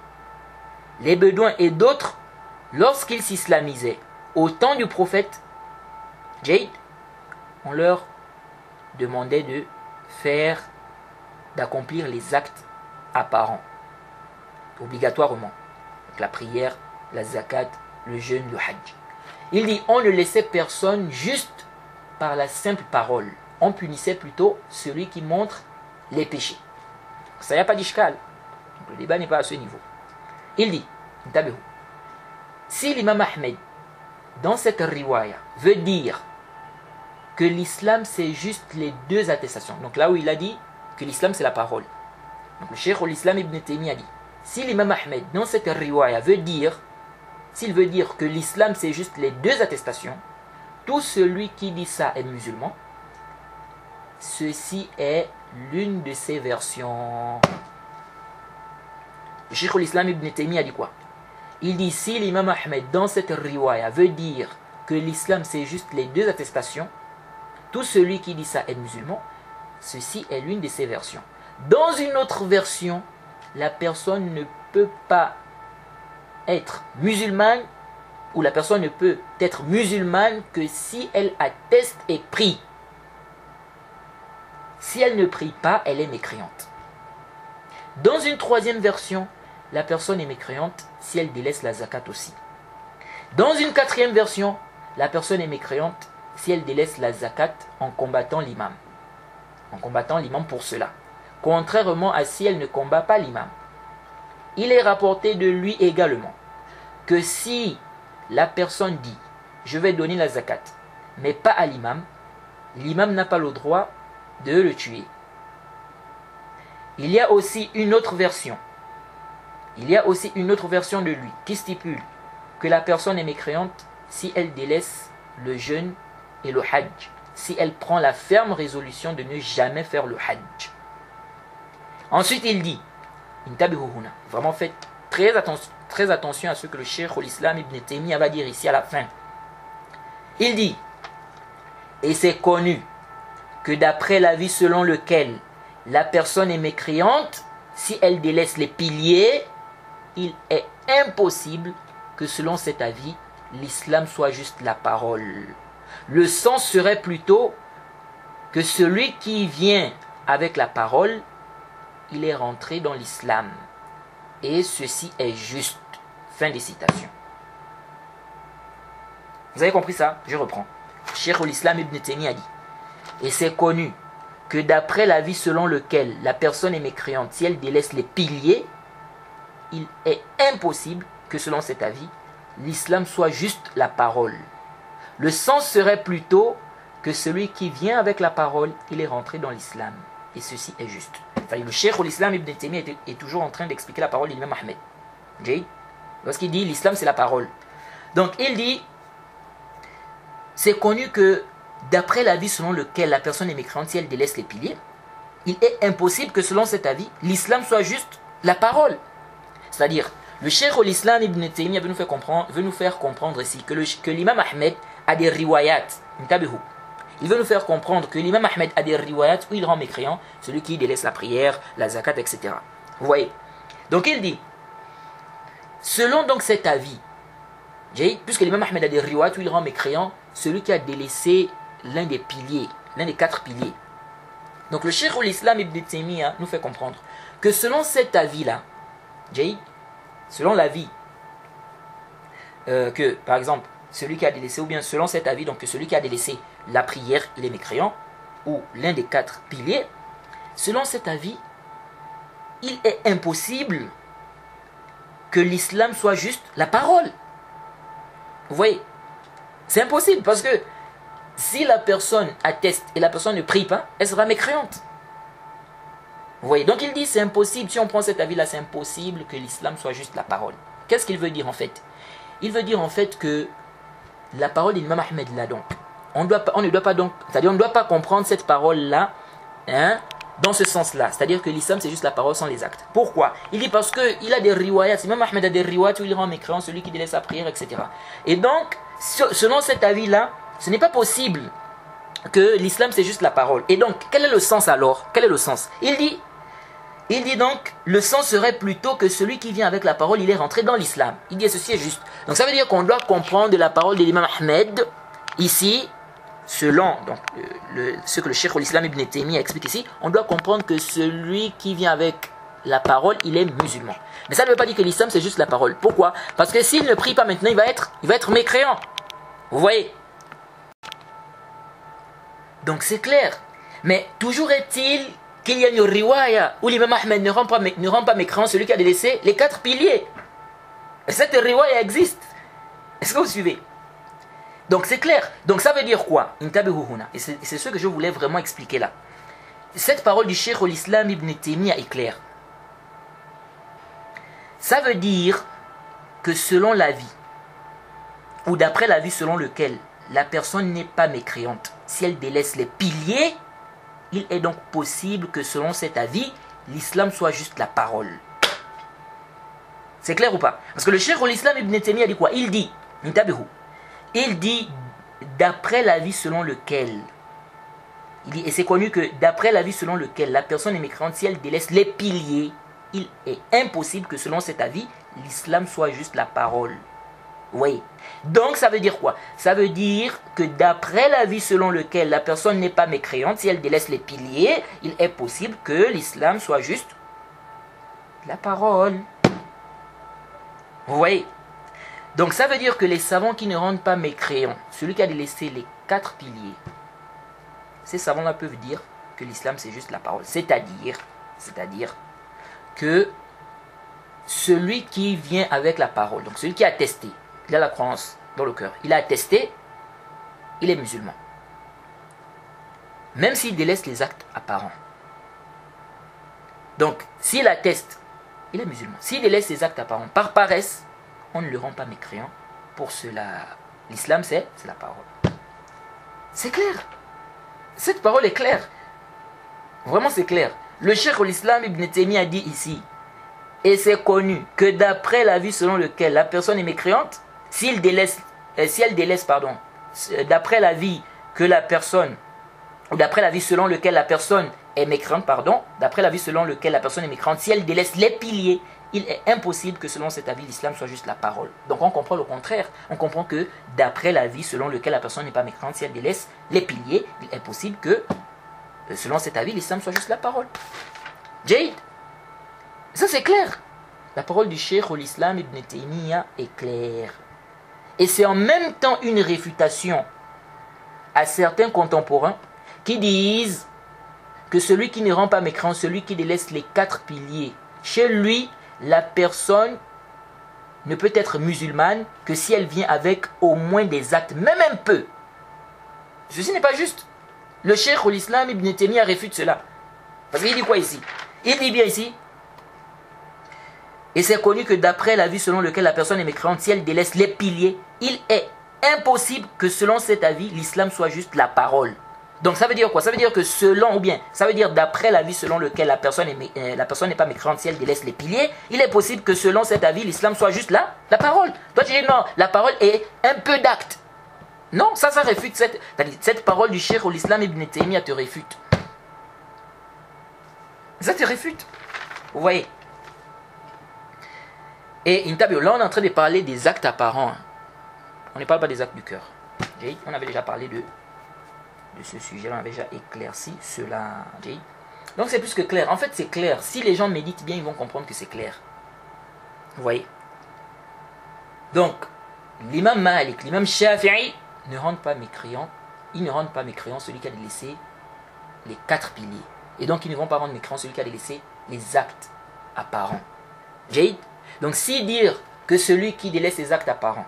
Les Bédouins et d'autres, lorsqu'ils s'islamisaient au temps du prophète Jade, on leur demandait d'accomplir les actes apparents, obligatoirement. Donc la prière, la zakat, le jeûne, le hajj. Il dit, on ne laissait personne juste par la simple parole. On punissait plutôt celui qui montre les péchés. Ça n'y a pas d'ishkal. Le débat n'est pas à ce niveau. Il dit, si l'imam Ahmed, dans cette riwaya, veut dire que l'islam c'est juste les deux attestations, donc là où il a dit que l'islam c'est la parole, donc le cheikh l'islam ibn Taymiyyah a dit, si l'imam Ahmed, dans cette riwaya, s'il veut dire que l'islam c'est juste les deux attestations, tout celui qui dit ça est musulman. Ceci est l'une de ces versions. Le cheikh l'islam ibn Taymiyyah a dit quoi? Il dit, si l'imam Ahmed dans cette riwaya veut dire que l'islam c'est juste les deux attestations, tout celui qui dit ça est musulman. Ceci est l'une de ces versions. Dans une autre version, la personne ne peut pas être musulmane, ou la personne ne peut être musulmane que si elle atteste et prie. Si elle ne prie pas, elle est mécréante. Dans une troisième version, la personne est mécréante si elle délaisse la zakat aussi. Dans une quatrième version, la personne est mécréante si elle délaisse la zakat en combattant l'imam. En combattant l'imam pour cela. Contrairement à si elle ne combat pas l'imam. Il est rapporté de lui également que si la personne dit « je vais donner la zakat » mais pas à l'imam, l'imam n'a pas le droit de le tuer. Il y a aussi une autre version. Il y a aussi une autre version de lui qui stipule que la personne est mécréante si elle délaisse le jeûne et le hajj, si elle prend la ferme résolution de ne jamais faire le hajj. Ensuite il dit, vraiment faites très attention à ce que le cheikh l'islam ibn Taymiyyah va dire ici à la fin. Il dit, et c'est connu que d'après l'avis selon lequel la personne est mécréante, si elle délaisse les piliers, il est impossible que selon cet avis, l'islam soit juste la parole. Le sens serait plutôt que celui qui vient avec la parole, il est rentré dans l'islam. Et ceci est juste. Fin des citations. Vous avez compris ça? Je reprends. Cheikh l'islam ibn Taymiyyah a dit, et c'est connu que d'après l'avis selon lequel la personne est mécréante, si elle délaisse les piliers, il est impossible que selon cet avis, l'islam soit juste la parole. Le sens serait plutôt que celui qui vient avec la parole, il est rentré dans l'islam. Et ceci est juste. Enfin, le cheikh l'islam ibn Taymiyyah est toujours en train d'expliquer la parole de l'imam Ahmed. Lorsqu'il dit l'islam c'est la parole. Donc il dit, c'est connu que d'après l'avis selon lequel la personne est mécréante, si elle délaisse les piliers, il est impossible que selon cet avis, l'islam soit juste la parole. C'est-à-dire, le cheikh l'islam ibn Taymiyyah veut nous faire comprendre ici que l'imam Ahmed a des riwayat. Il veut nous faire comprendre que l'imam Ahmed a des riwayat où il rend mécréant celui qui délaisse la prière, la zakat, etc. Vous voyez? Donc il dit, selon donc cet avis, puisque l'imam Ahmed a des riwayat où il rend mécréant celui qui a délaissé l'un des piliers, l'un des 4 piliers. Donc le Cheikh l'Islam Ibn Taymiyyah nous fait comprendre que selon cet avis-là, selon l'avis que, par exemple, celui qui a délaissé, ou bien selon cet avis, donc que celui qui a délaissé la prière, il est mécréant, ou l'un des 4 piliers, selon cet avis, il est impossible que l'islam soit juste la parole. Vous voyez? C'est impossible, parce que si la personne atteste et la personne ne prie pas, elle sera mécréante. Vous voyez? Donc il dit c'est impossible, si on prend cet avis-là, c'est impossible que l'islam soit juste la parole. Qu'est-ce qu'il veut dire en fait? Il veut dire en fait que la parole d'Imam Ahmed là donc, on ne doit pas donc, c'est-à-dire on ne doit pas comprendre cette parole-là dans ce sens-là. C'est-à-dire que l'islam c'est juste la parole sans les actes. Pourquoi? Il dit parce qu'il a des riwayats, Imam Ahmed a des riwayats où il rend mécréant celui qui délaisse sa prière, etc. Et donc, selon cet avis-là, ce n'est pas possible que l'islam c'est juste la parole. Et donc, quel est le sens alors? Quel est le sens? Il dit donc, le sens serait plutôt que celui qui vient avec la parole, il est rentré dans l'islam. Il dit, ceci est juste. Donc ça veut dire qu'on doit comprendre de la parole de l'imam Ahmed, ici, selon donc, ce que le Cheikh l'Islam Ibn Taymiyyah explique ici, on doit comprendre que celui qui vient avec la parole, il est musulman. Mais ça ne veut pas dire que l'islam c'est juste la parole. Pourquoi? Parce que s'il ne prie pas maintenant, il va être mécréant. Vous voyez? Donc c'est clair. Mais toujours est-il qu'il y a une riwaya où l'imam Ahmed ne rend pas mécréant celui qui a délaissé les 4 piliers. Et cette riwaya existe. Est-ce que vous suivez? Donc c'est clair. Donc ça veut dire quoi? Et c'est ce que je voulais vraiment expliquer là. Cette parole du Cheikh l'Islam Ibn Taymiyyah est claire. Ça veut dire que selon l'avis, ou d'après l'avis selon lequel la personne n'est pas mécréante, si elle délaisse les piliers, il est donc possible que selon cet avis, l'islam soit juste la parole. C'est clair ou pas? Parce que le Cheikh l'Islam Ibn Taymiyyah dit quoi? Il dit, d'après l'avis selon lequel, et c'est connu que d'après l'avis selon lequel la personne est mécréante, si elle délaisse les piliers, il est impossible que selon cet avis, l'islam soit juste la parole. Oui. Donc ça veut dire quoi? Ça veut dire que d'après l'avis selon lequel la personne n'est pas mécréante, si elle délaisse les piliers, il est possible que l'islam soit juste la parole. Vous voyez? Donc ça veut dire que les savants qui ne rendent pas mécréants, celui qui a délaissé les 4 piliers, ces savants-là peuvent dire que l'islam c'est juste la parole. C'est-à-dire que celui qui vient avec la parole, donc celui qui a attesté, il a la croyance dans le cœur, il a attesté, il est musulman. Même s'il délaisse les actes apparents. Donc, s'il atteste, il est musulman. S'il délaisse les actes apparents par paresse, on ne le rend pas mécréant. Pour cela, l'islam c'est la parole. C'est clair. Cette parole est claire. Vraiment c'est clair. Le Cheikh l'Islam Ibn Taymiyyah a dit ici, et c'est connu que d'après l'avis selon lequel la personne est mécréante, si elle délaisse, d'après l'avis que la personne, ou d'après l'avis selon lequel la personne est mécréante, d'après l'avis selon lequel la personne est mécréante, si elle délaisse les piliers, il est impossible que selon cet avis, l'islam soit juste la parole. Donc on comprend le contraire. On comprend que d'après l'avis selon lequel la personne n'est pas mécréante, si elle délaisse les piliers, il est possible que, selon cet avis, l'islam soit juste la parole. Jade, ça c'est clair. La parole du Cheikh l'Islam Ibn Taymiyyah est claire. Et c'est en même temps une réfutation à certains contemporains qui disent que celui qui ne rend pas mécréant, celui qui délaisse les 4 piliers, chez lui, la personne ne peut être musulmane que si elle vient avec au moins des actes, même un peu. Ceci n'est pas juste. Le Cheikh l'Islam Ibn Taymiyyah réfute cela. Parce qu'il dit quoi ici? Il dit bien ici, et c'est connu que d'après l'avis selon lequel la personne est mécréante, si elle délaisse les piliers, il est impossible que selon cet avis, l'islam soit juste la parole. Donc ça veut dire quoi? Ça veut dire que selon, ou bien, ça veut dire d'après l'avis selon lequel la personne n'est pas mécréante, si elle délaisse les piliers, il est possible que selon cet avis, l'islam soit juste la parole. Toi tu dis non, la parole est un peu d'acte. Non, ça réfute cette parole du Cheikh l'Islam Ibn Taymiyyah te réfute. Ça te réfute. Vous voyez. Et là, on est en train de parler des actes apparents. On ne parle pas des actes du cœur. On avait déjà parlé de ce sujet, on avait déjà éclairci cela. Donc c'est plus que clair. En fait, c'est clair. Si les gens méditent bien, ils vont comprendre que c'est clair. Vous voyez. Donc, l'imam Malik, l'imam Shafi'i ne rendent pas mécréant. Ils ne rendent pas mécréant celui qui a délaissé les 4 piliers. Et donc, ils ne vont pas rendre mécréant celui qui a délaissé les actes apparents. Donc, si dire que celui qui délaisse les actes apparents,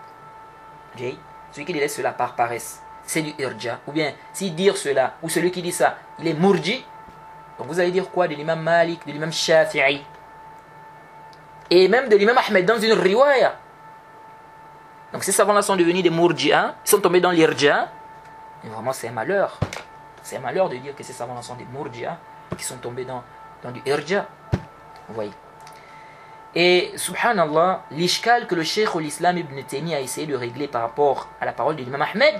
celui qui délaisse cela par paresse, c'est du irja, ou bien si dire cela, ou celui qui dit ça, il est murji, donc vous allez dire quoi de l'imam Malik, de l'imam Shafi'i, et même de l'imam Ahmed dans une riwaya. Donc ces savants-là sont devenus des murji'as, ils sont tombés dans l'irja, et vraiment c'est un malheur. C'est un malheur de dire que ces savants-là sont des murji'as, qui sont tombés dans du irja. Vous voyez. Et subhanallah, l'ishkal que le Cheikh l'Islam Ibn Taymiyyah a essayé de régler par rapport à la parole de l'imam Ahmed,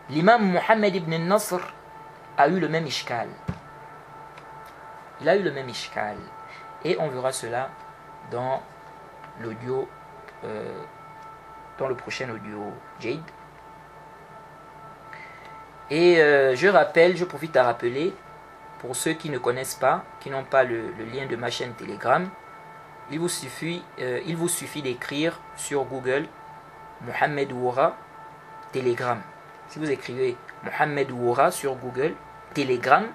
l'imam Muhammad ibn Nasr a eu le même ishkal. Il a eu le même ishkal. Et on verra cela dans l'audio, dans le prochain audio Jade. Et je profite à rappeler, pour ceux qui ne connaissent pas, qui n'ont pas le lien de ma chaîne Telegram, il vous suffit d'écrire sur Google Mohamed Oura Telegram. Si vous écrivez Mohamed Oura sur Google Telegram,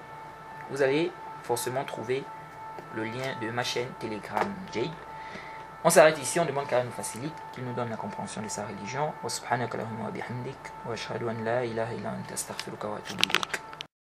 vous allez forcément trouver le lien de ma chaîne Telegram Jade. On s'arrête ici, on demande qu'Allah nous facilite, qu'il nous donne la compréhension de sa religion. Wa subhanaka Allahumma wa bihamdik wa ashhadu an la ilaha illa anta astaghfiruka wa atubu ilayk.